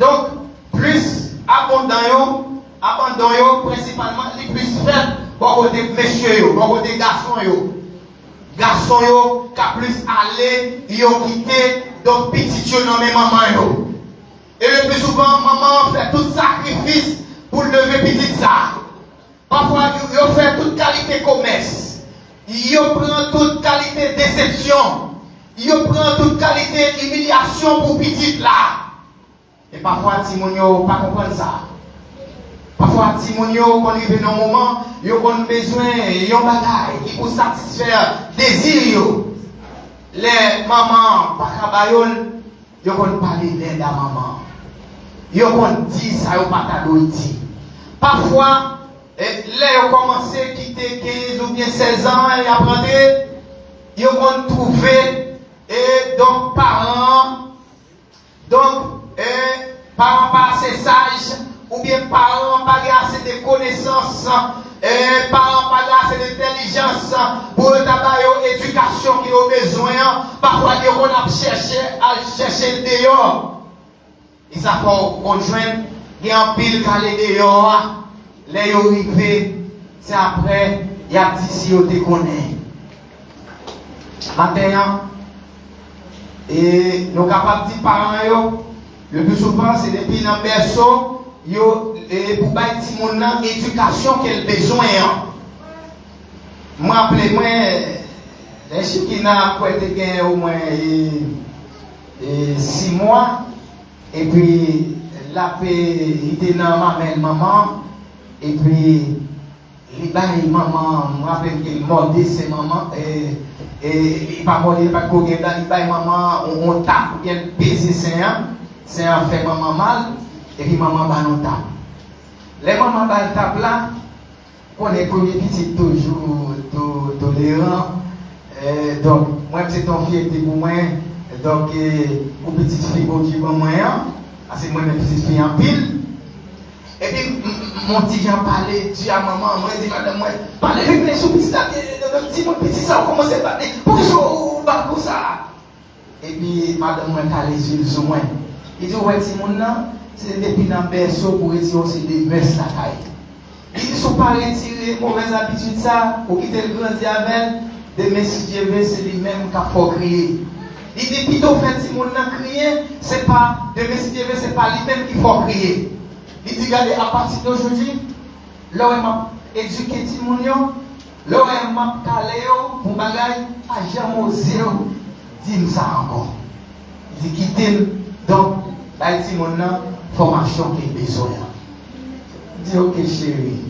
Donc plus abandon yo principalement les plus fait pour côté messieurs yo, pour côté garçon yo qui plus aller yo quitter donc petit yo dans même maman yo. Et le plus souvent maman fait tout sacrifice pour lever petit ça. Parfois yo fait toute qualité commerce. Yo prend toute qualité déception. Yo prend toute qualité humiliation pour petit là. Et parfois Timonio pas comprendre ça. Parfois Timonio quand il vient dans un moment, yo a besoin yon bagay qui pour satisfaire désir yo. Les mamans pas kabayol, yo kon parler d'aide à maman. Yo kon dit ça yo pas ta dit. Parfois les yo commencé à quitter 15 ou bien 16 ans et après yo kon trouver et donc parents pas assez sages ou bien parents pas assez de connaissances parents pas assez d'intelligence pour travailler éducation qui ont besoin parfois ils vont chercher dehors et ça faut conjoindre il y a un pile calé dehors les yo arrivé c'est après il y a dit si on te connaît maintenant et nous capables de dire parents yo le plus souvent c'est depuis dans berceau yo pour bailler ti moun nan éducation qu'elle besoin moi appelé moi les chikina pour être gagné au moins 6 mois et puis la paix était dans maman et puis il baille maman moi rappelle qu'il mordait ses maman et il pas mordé pas courir dans il baille maman on tape bien baiser c'est un fait maman mal et puis maman va nous tape. Les mamans va tape là, on est premier petit toujours tolérant. Donc moi c'est ton fierté pour moi. Donc pour petite fille qui va moi, c'est moi mes petites filles en pile. Et puis mon petit Jean parlait, tu à maman, moi dit madame moi, parlez avec les sous petits là, petit ça on commence à parler. Pour que ça. Et puis madame moi a les yeux sur moi. Il dit ouais si mon là c'est depuis dans berceau pour retirer aussi des vestes la caille. Il dit sont pas retirer mauvaise habitude ça pour quitter le grandir avec des messieurs Dieu c'est lui-même qui a faut crier. Il dit plutôt fait si mon là crier c'est pas de messieurs Dieu c'est pas lui-même qui faut crier. Il dit regardez à partir d'aujourd'hui là où m'a éduqué Timonio là où m'a calé pour bagay à jamais oser dire ça encore. Il dit quitter donc là Timon là formation qui est besoin. Dis ok chérie.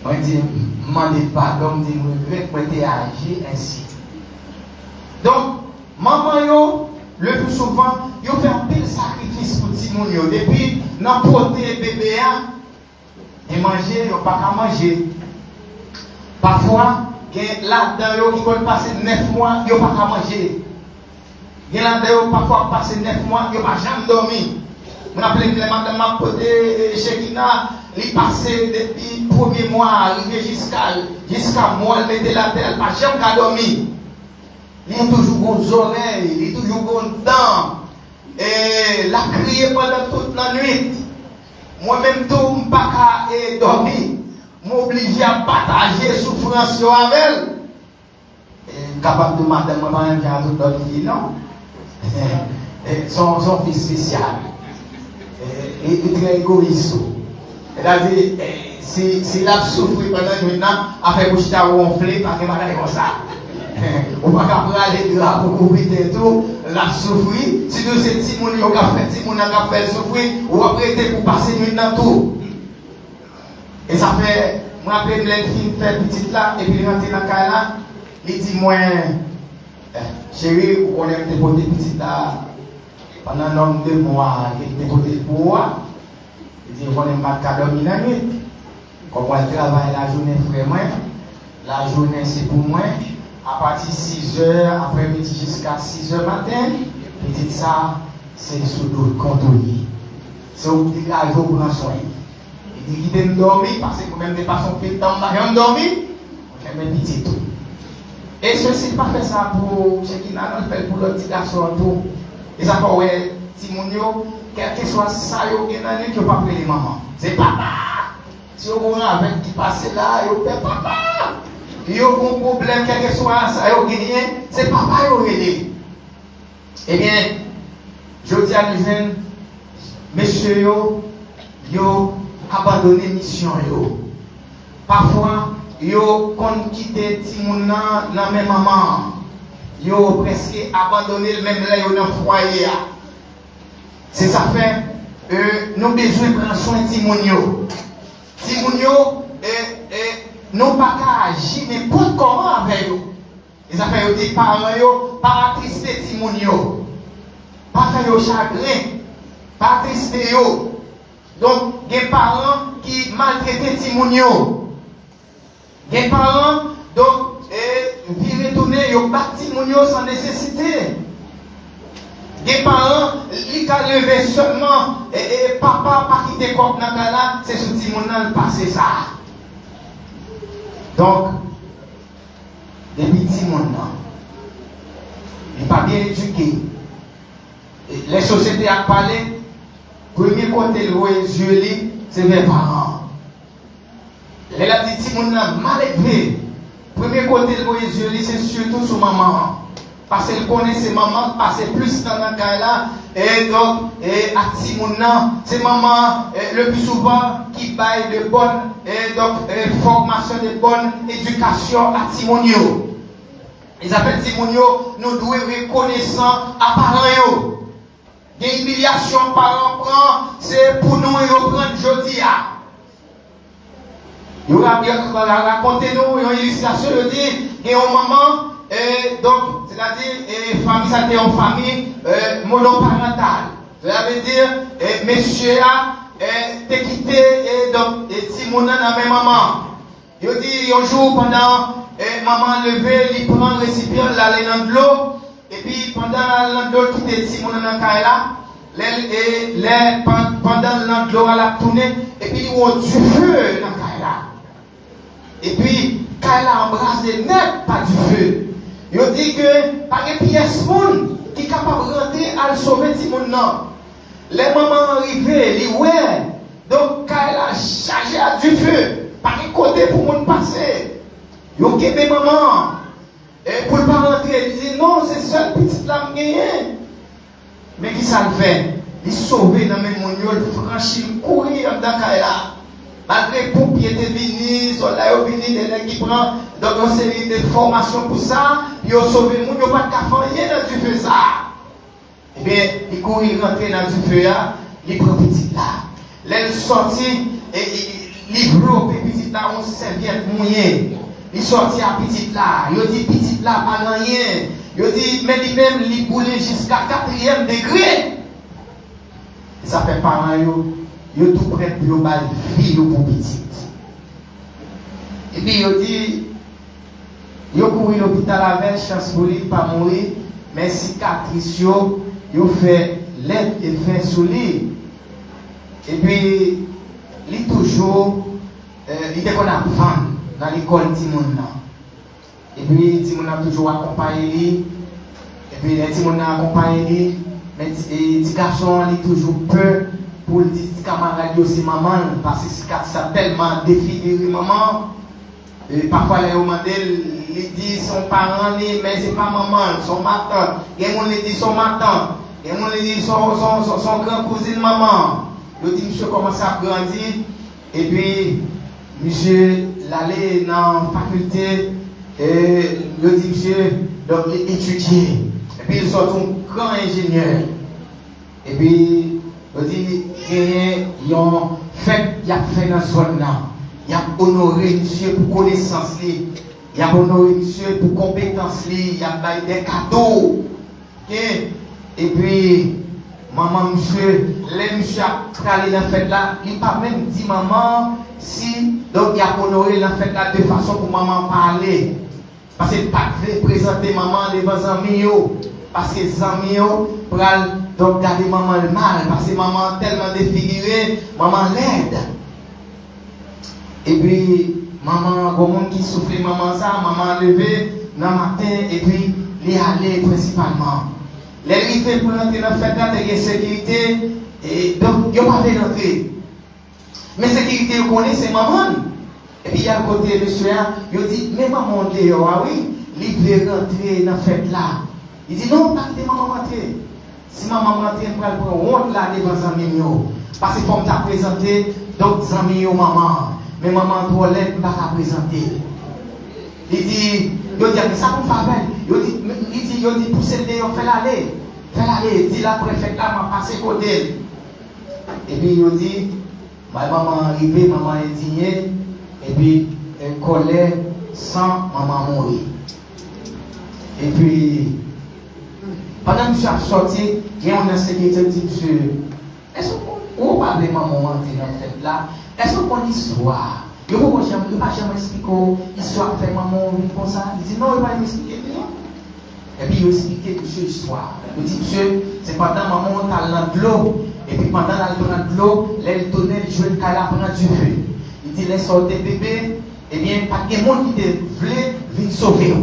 Moi dis demandez pardon, dis moi vais agir ainsi. Donc maman yo le plus souvent yo fait un pile sacrifice pour Timon yo depuis nan porter bébé et manger yo pas qu'à manger. Parfois là-dedans yo qui vont passer 9 mois yo pas qu'à manger. Il y a parfois passé 9 mois, il n'y a pas jamais dormi. On a appelé les madame à côté Chekina, il passé depuis le premier mois, arrivé jusqu'à moi, il mettait la tête, il n'a jamais dormi. Il est toujours aux oreilles, il est toujours content. Et il a crié pendant toute la nuit. Moi-même, tout, je ne peux pas dormir. Je suis obligé à partager la souffrance avec elle. Et capable de madame, je ne peux pas dormir, non? Son fils spécial et très égoïste. C'est-à-dire, si la souffrir pendant une temps, après bouche ta ronflé, parce que madame est comme ça. On va pas aller là pour couvrir tout, la souffrir. Si nous c'est Timon qui a fait souffrir, on va prêter pour passer une dans tout. Et ça fait, moi après les filles fait petite là, et puis rentrer dans le cas là, il dit moi. Chérie, on est tes potes petites là, pendant un nombre de mois, il était côté pour moi. Il dit, on n'est pas qu'à dormir la nuit. Comme on travaille la journée, frère, moi, la journée c'est pour moi. À partir de 6 h, après-midi jusqu'à 6 h matin, petit ça, c'est sous d'autres contrôles. C'est au petit gars qui prend soin. Il dit qu'il aime dormir parce que même des personnes qui dans la dormir, on aime petit tout. Et ceci pas fait ça pour ceux qui n'ont fait pour l'autre petit garçon tout. Et ça fait ouais, Timonio, quel que soit ça, il y a un qui n'a pas pris les mamans. C'est papa. Si on a avec qui passe là, il fait papa. Il y a un problème, quel que soit ça, il y a c'est papa qui a aidé. Eh bien, je dis à nos jeunes, messieurs, ils ont abandonné la mission. Parfois, ils ont quitté Timoun dans la même maman. Ils ont presque abandonné le même là dans le foyer. C'est ça fait, nous avons besoin de prendre soin de Timoun. Timoun, nous pas qu'à agir n'importe comment avec eux. Et ça fait des parents, pas attrister Timoun. Pas faire de chagrin, pas attrister eux. Donc, des parents qui maltraitent Timoun. Des parents, donc, qui retournent, ils battent Timoun sans nécessité. Des parents, qui ont levé seulement, et papa pas quitter comme dans là, c'est ce Timoun qui passe ça. Donc, depuis Timoun, il n'est pas bien éduqué. Les sociétés à parler, premier côté les yeux, c'est mes parents. Les petits gens mal élevés. Premier côté les yeux, c'est surtout sur maman. Parce qu'elle connaît ses mamans, parce que plus dans la cas là, et donc, à Timouna, c'est maman le plus souvent qui baille de bonne, et donc, formation de bonne éducation à Timonio. Ils appellent Timonio, nous devons reconnaissant à parents. Des humiliations parents prend, c'est pour nous reprendre aujourd'hui. Il va raconter nous une illustration, il dit, il y a une maman, donc, c'est-à-dire, famille, ça était en famille monoparentale. Cela veut dire, monsieur a quitté, donc, Timon dans la même maman. Il dit, un jour, pendant, maman levée, il prend le récipient, l'aller dans de l'eau, et puis, pendant l'eau, quitte Timon dans la caille pendant l'eau, elle a tourné, et puis, il y a du feu dans la caille. Et puis, quand elle a embrassé net, pas du feu. Il dit que par une pièce qui est capable de rentrer à sauver Timon. Les mamans arrivées, les ouais. Donc, quand elle a chargé à du feu, par un côté pour mon passer. Il dit que maman, et pour ne pas rentrer, il dit non, c'est seule petite lame gagnée. Mais qui ça le fait? Il sauve dans le même monde, il franchit, courir dans la là. Malgré les pompiers étaient venus, les soldats sont venus, les gens qui prennent donc une série de formations pour ça, ils ont sauvé le monde, ils n'ont pas de café dans du feu ça. Eh bien, ils courent, ils rentrent dans du feu là, ils prennent petit là. Là, ils sortent, ils bloquent petit là, on serviette mouillée. Ils sortent à petit là, ils disent petit là, pas rien. Ils disent, mais lui-même, ils boulent jusqu'à 4e degré. Et ça fait parents, ils sont tout prêts pour la vie pour petit. Et puis ils disent, ils ont couru l'hôpital avec chance pour lui pas mourir, mais cicatrices, ils ont fait l'aide et fait sur lui. Et puis, il toujours, il était qu'on a vendre dans l'école Timon. Et puis, Timon a toujours accompagné lui. Et puis, Timon a accompagné lui. Mais les garçons, il toujours peur. Pour le dire camarade aussi maman, parce que ça a tellement défiguré maman. Et parfois les demandent, ils disent son parent, mais c'est pas maman, son matin. Et on les dit son matin. Et on les dit son grand cousin maman. Le dit monsieur commence à grandir. Et puis monsieur l'aller dans la faculté. Et le dit monsieur donc étudier. Et puis il sort un grand ingénieur. Et puis il dit, il a fait dans ce zone-là. Il a honoré monsieur pour connaissance, il a honoré monsieur pour compétence, il a fait des cadeaux. Et puis, maman monsieur, les monsieur a allé dans la fête là, il pas même dit maman si donc il a honoré la fête là de façon pour maman parler. Parce que pas de présenter maman devant les amis, parce que les amis pral donc garder maman le mal, parce que maman tellement défigurée, maman laide. Et puis maman, il y a monde qui souffle maman ça, maman levé dans le matin et puis les aller principalement. Les rives pour entrer dans la fête là, il y a sécurité et donc il n'y a pas de rentrer. Mais sécurité, vous connaissez, c'est maman. Et puis il y a le côté monsieur, il dit, mais maman dehors, ah oui, il veut rentrer dans la fête là. Il dit, non, pas que maman rentrer. Si maman rentre, elle va prendre honte là devant les amis. Parce qu'il faut me présenter d'autres amis, maman. Mais maman trop laide, je ne peux pas présenter. Il dit, mais ça pour faire belle. Il dit, poussez le déo, fais-l'aller. Fais-l'aller. Il dit, la préfète là m'a passé côté. Et puis il dit, maman arrivée, maman indignée. Et puis, elle collait sans maman mourir. Et puis, pendant que je suis sorti, il y a un enseignant qui dit, monsieur, est-ce que vous parlez de maman dans cette fête là? Est-ce que vous connaissez l'histoire? Je ne vais pas jamais expliquer l'histoire de maman comme ça. Il dit, non, il ne va pas m'expliquer rien. Et puis, il explique monsieur l'histoire. Il dit, monsieur, c'est pendant maman dans de l'eau. Et puis, pendant la de l'eau, elle donnait le jouet de Kala pendant du feu. Il dit, les sorties bébés, eh bien, pas de monde qui voulait venir sauver.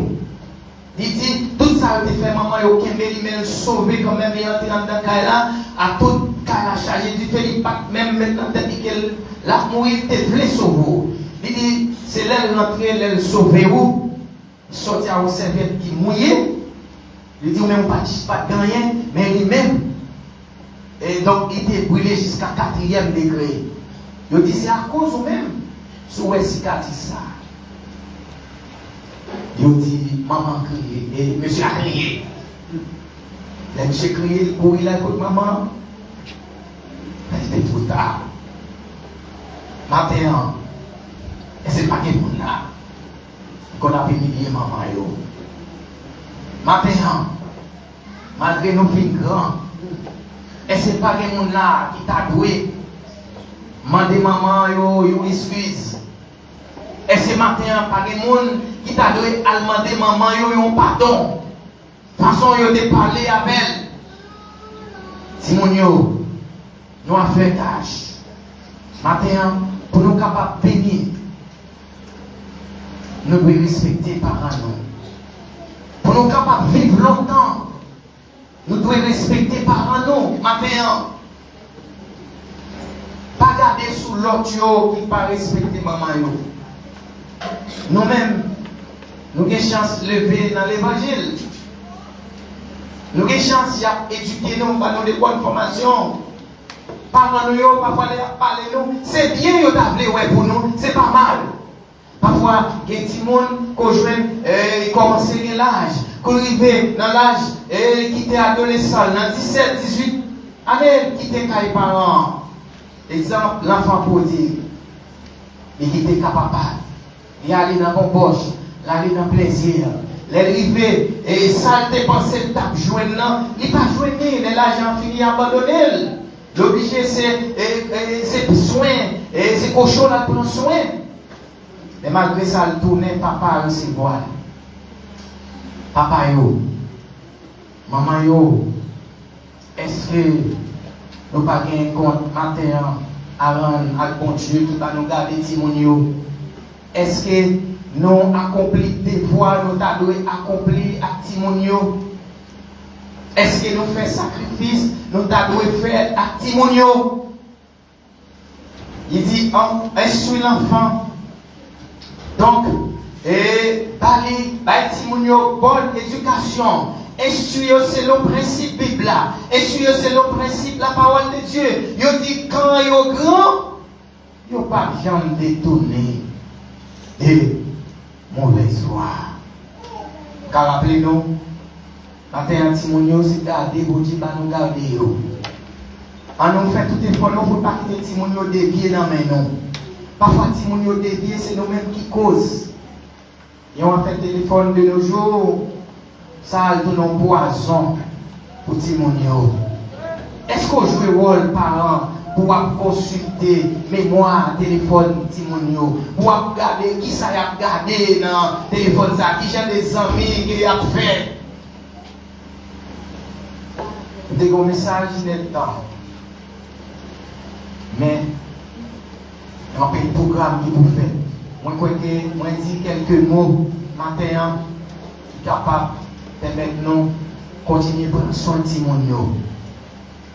Il dit, tout ça a été fait, maman, il y a aucun mais sauver quand même, il est entré dans le Kala, à tout Kala chargé du fait, il pas même maintenant, depuis qu'elle l'a mourir, il voulait sauver. Il dit, c'est l'aile rentrée, l'aile sauver où, sortir aux serviettes qui mouillait. Il dit, même pas de rien, mais lui-même. Et donc, il était brûlé jusqu'à 4e degré. Il dit, c'est à cause ou même, sous un cicatrice ça. Il dit, maman crié, et monsieur a crié. Le monsieur crié, pour il a écouté maman. Il était trop tard. Matin, et c'est pas qu'il y a là. Qu'on a humilié maman. Matin, malgré nos filles grands, et c'est pas qu'il y a là qui t'a doué. Mandez maman yo excuse. Et ce matin, pas de monde qui t'a donné à demander maman yo un pardon. Façon yo de parler avec elle. Simon yo, nous avons fait tâche. Matin, pour nous capables de bénir, nous devons respecter les parents. Pour nous capables de vivre longtemps, nous devons respecter les parents. Matin, pas garder sous l'autre qui ne pas respecter maman. Nous-mêmes, nous avons chance de lever dans l'évangile. Nous avons chance d'éduquer nous, par nous des bonnes formations. Parents nous, parfois les parler nous. C'est bien de t'appeler pour nous, c'est pas mal. Parfois, il y a des gens qui commencent à l'âge, qui arrivent dans l'âge, qui étaient adolescents, dans 17, 18 années, qui étaient les parents. Exemple, l'enfant pour dire, il était capable. Il allait dans la poche, il allait dans le plaisir. L'arrivée, et ça, il pensé de taper joindre, il n'a pas joindre, l'argent fini abandonné. L'obligé, c'est soin, c'est cochon là pour soin. Mais malgré ça, il tournait, papa recevoir. Papa yo, maman yo, est-ce que nous n'avons pas un compte matin avant à continuer tout à nous garder Timonio? Est-ce que nous accomplis des devoirs, nous avons accompli à Timonio? Est-ce que nous faisons sacrifice, nous avons fait à Timonio? Il dit, instruis l'enfant. Donc, Timonio, bonne éducation. Instruire, c'est le principe Bible là. Instruire, c'est le principe la parole de Dieu. Il dit quand il est grand, il n'y a pas jamais détourné de mauvaise voie. Car rappelez-nous, matin Timonio, c'est garder, bon Dieu, nous garder. On nous fait tout effort, nous ne pouvons pas quitter Timonio dévier dans mes noms. Parfois, Timonio dévier, c'est nous-mêmes qui causent. Et on a fait téléphone de nos jours. Ça a donné un poison pour Timonio. Est-ce qu'on joue rôle parent pour consulter mémoire, téléphone, Timonio, pour regarder qui ça y a regardé dans le téléphone, ça, qui j'ai des amis qui a fait? Des gros messages net temps. Mais, dans le programme qui vous fait, moi, je dis quelques mots matin, capable de maintenant continuer à prendre soin de Timonio.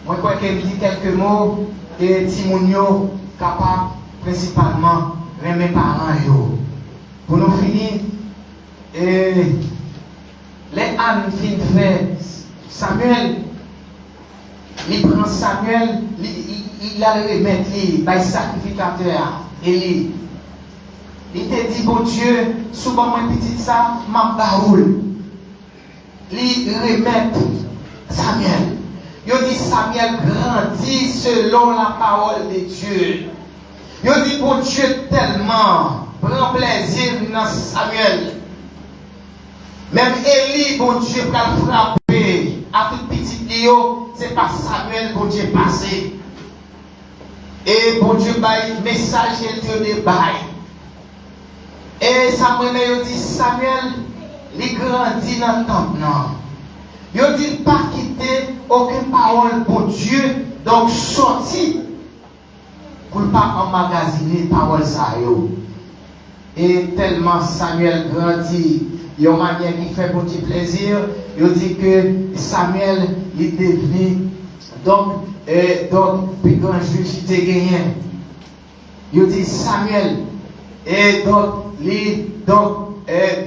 Moi, je crois qu'elle dit quelques mots et Timonio capable principalement de mes parents. Pour nous finir, les âmes qui fait Samuel, il prend Samuel, il a remettre le sacrificateur Élie. Il te dit, bon Dieu, souvent moi petit ça, m'a baroule. Il remet Samuel. Il dit Samuel grandit selon la parole de Dieu. Il dit bon Dieu tellement prend plaisir dans Samuel. Même Élie, bon Dieu, pour le frapper à tout petit Léo, c'est pas Samuel, bon Dieu, passé. Et bon Dieu, bail message et Dieu bail. Et Samuel dit Samuel, il grandit dans le temple. Il dit pas quitter aucune parole pour Dieu, donc sorti pour ne pas emmagasiner parole ça. Et tellement Samuel grandit, il y a une manière qui fait pour du plaisir. Il dit que Samuel il est devenu donc plus grand juge qui était gagné. Il dit Samuel et donc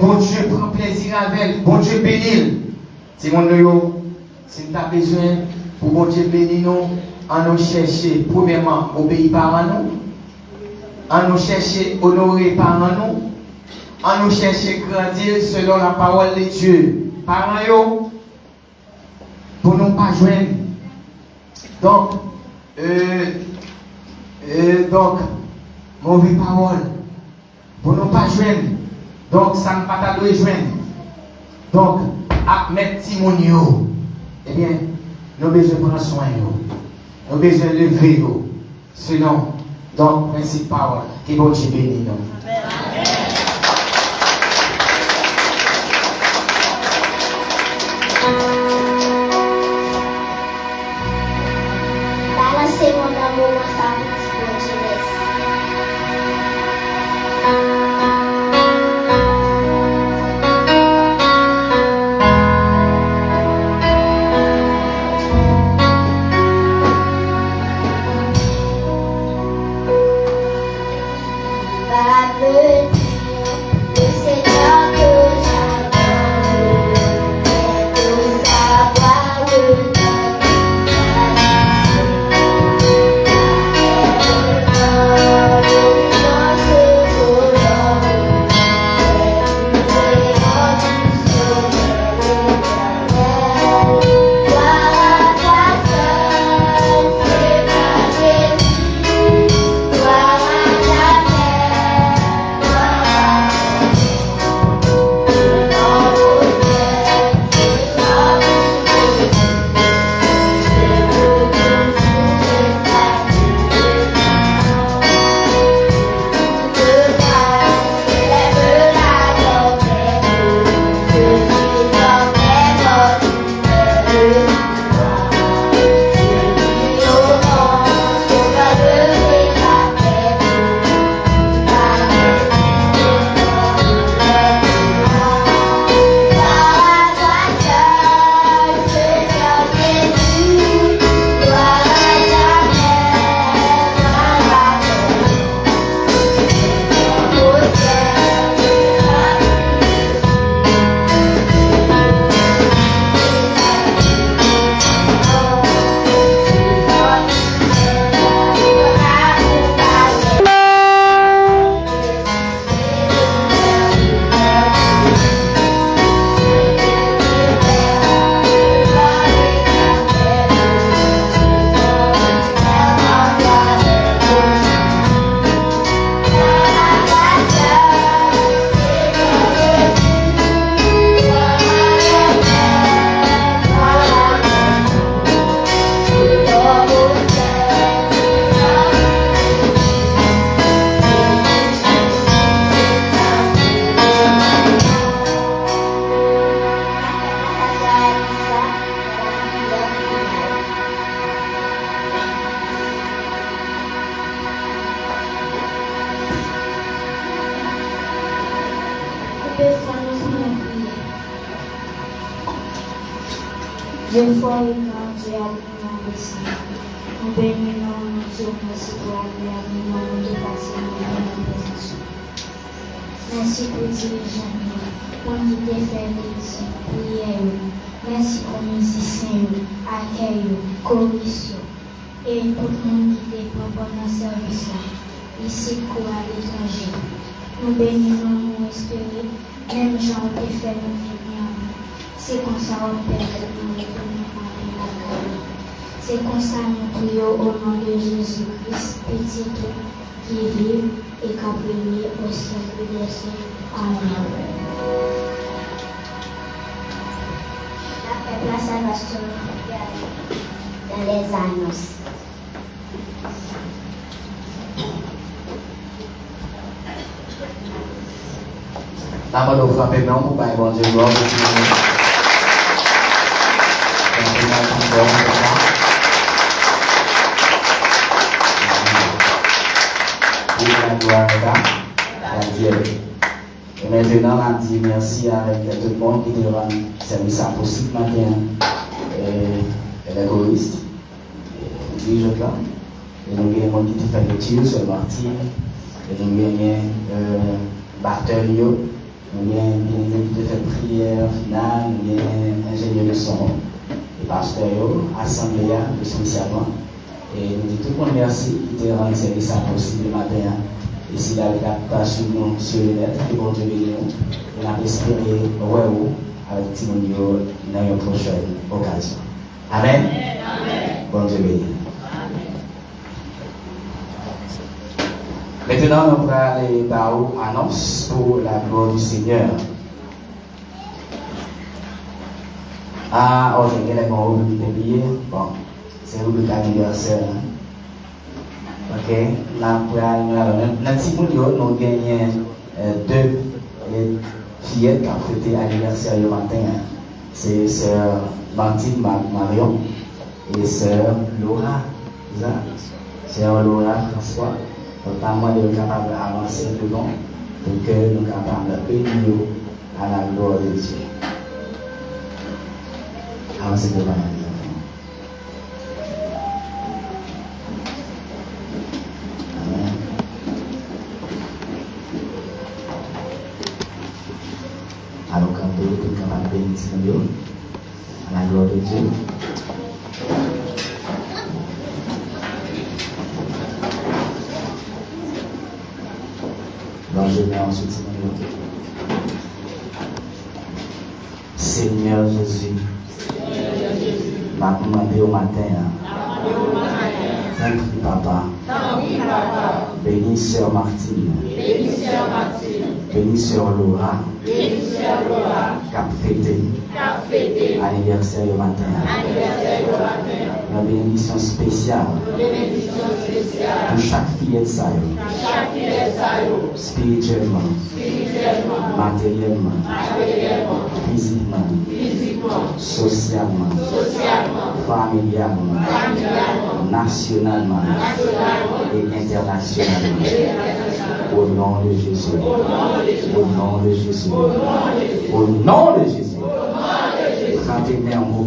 bon Dieu prend plaisir avec, bon Dieu bénit. Si mon yo, si tu as besoin pour bon Dieu bénir nous, en nous chercher premièrement obéir par nous, en nous chercher honorer par nous, en nous chercher grandir selon la parole de Dieu. Par yo, pour nous pas joindre. Donc, mauvaise parole. Pour nous pas joindre. Donc, ça ne pas doit joindre. Donc, à mettre Timonio, eh bien, nous avons besoin de prendre soin. Nous avons besoin de lever. Selon, donc, principe parole, qui va te bénir. Balancez mon amour ensemble, mon jeunesse. Va venir Dieu fort et grand, Dieu admirable et saint. Nous bénissons nos Dieu, merci pour la lumière, nous de passer nos bénédictions. Merci pour diriger nous, pour nous défaire les prières. Merci pour les musiciens, accueil, commission et pour le monde qui dépend pendant le service ici ou à l'étranger. Nous bénissons, nous espérons, même gens qui fait nous venir. C'est comme ça on perd nous retournons. C'est comme ça nous prions au nom de Jésus-Christ, petit qui vit et qui a béni au siècle des siècles. Amen. La place à la dans les annonces. La mode au frappé non pour pas bon Dieu gloire. Et maintenant, on dit merci avec tout le monde qui te rend service à possible matin. Et l'égoïste. On dit je là. Et nous avons des gens qui fait des tirs sur Martin. Et nous avons batteur. Nous avons des gens qui fait prière finale. Nous avons ingénieur de son. Et pasteur, assemblée spécialement. Et nous disons tout le monde merci qui te rend service à possible matin. Et si la captation sur les lettres, que bon Dieu bénisse nous, on a espéré avec Timonio dans une prochaine occasion. Amen. Bon Dieu bénisse. Maintenant, nous allons aller par annonce pour la gloire du Seigneur. Ah, ok, quel est mon rubrique de billets? Bon, c'est le rubrique anniversaire. Ok, nous avons gagné deux fillettes qui ont fêté l'anniversaire le matin. C'est sœur Martine Marion et sœur Laura. Sœur Laura François. Donc, à moi, nous sommes capables d'avancer devant pour que nous sommes capables de bénir à la gloire de Dieu. Avancez devant la alors quand vous êtes capable de bénir à la gloire de Dieu. Donc je mets ensuite Seigneur Jésus, m'a demandé au matin, Papa, bénis Sœur Martine, bénis Sœur Laura, cap fêté, anniversaire le matin, une bénédiction spéciale pour chaque fillette ça, spirituellement, matériellement, physiquement, socialement, familialement, nationalement et internationalement. Au nom de Jésus. Au nom de Jésus. Au nom de Jésus. Remplis-moi en mot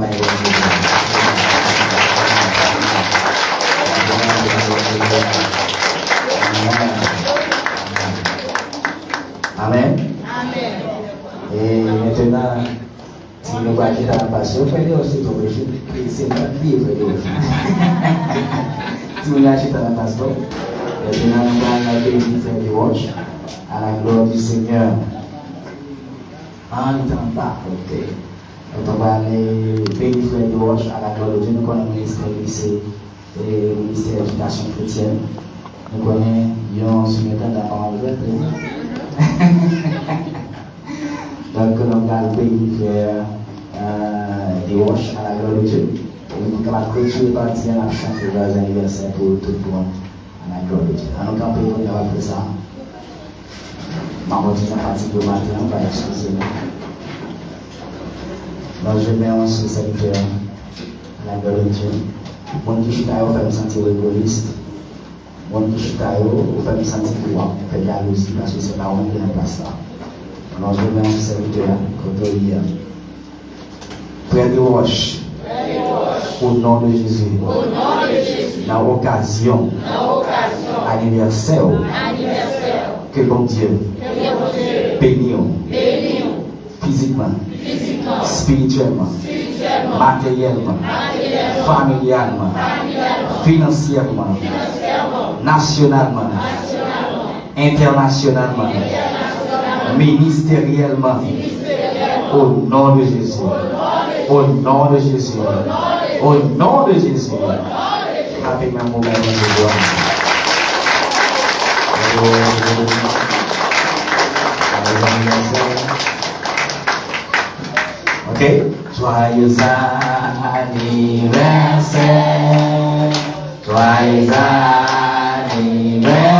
Amen. Et maintenant, si nous voyons dans la passion, il faut aussi trouver c'est pas vivre. Si nous achetons dans la passion, et maintenant nous allons faire du watch à la gloire du Seigneur. En étant pas, ok. Donc on va aller bénir faire du watch à la gloire de Dieu. Nous connaissons le ministère lycée et le ministère de l'éducation chrétienne. Nous connaissons un soumettant de la parole de Dieu. Donc nous allons bénir faire des watch à la gloire de Dieu. Et nous allons clôturer partie à la chante de joyeux anniversaire pour tout le monde à la gloire de Dieu. Alors nous allons faire après ça. Maman dit la partie de matin, on va excuser. Donc je mets en ce serviteur à la gloire de Dieu. Mon qui chute à fait me sentir égoïste. Mon qui chute à fait me sentir pouvoir faire jalousie parce que c'est pas on qui est en place là. Alors je mets en serviteur côté hier. Frère de Roche. Au nom de Jésus. Dans l'occasion anniversaire que bon Dieu bénisse physiquement, spirituellement, matériellement, familialement, financièrement, nationalement, internationalement, ministériellement. Au nom de Jésus. Au nom de Jésus. Au nom de Jésus. Avec un moment de gloire. Ok? Joyeux anniversaire. Joyeux anniversaire.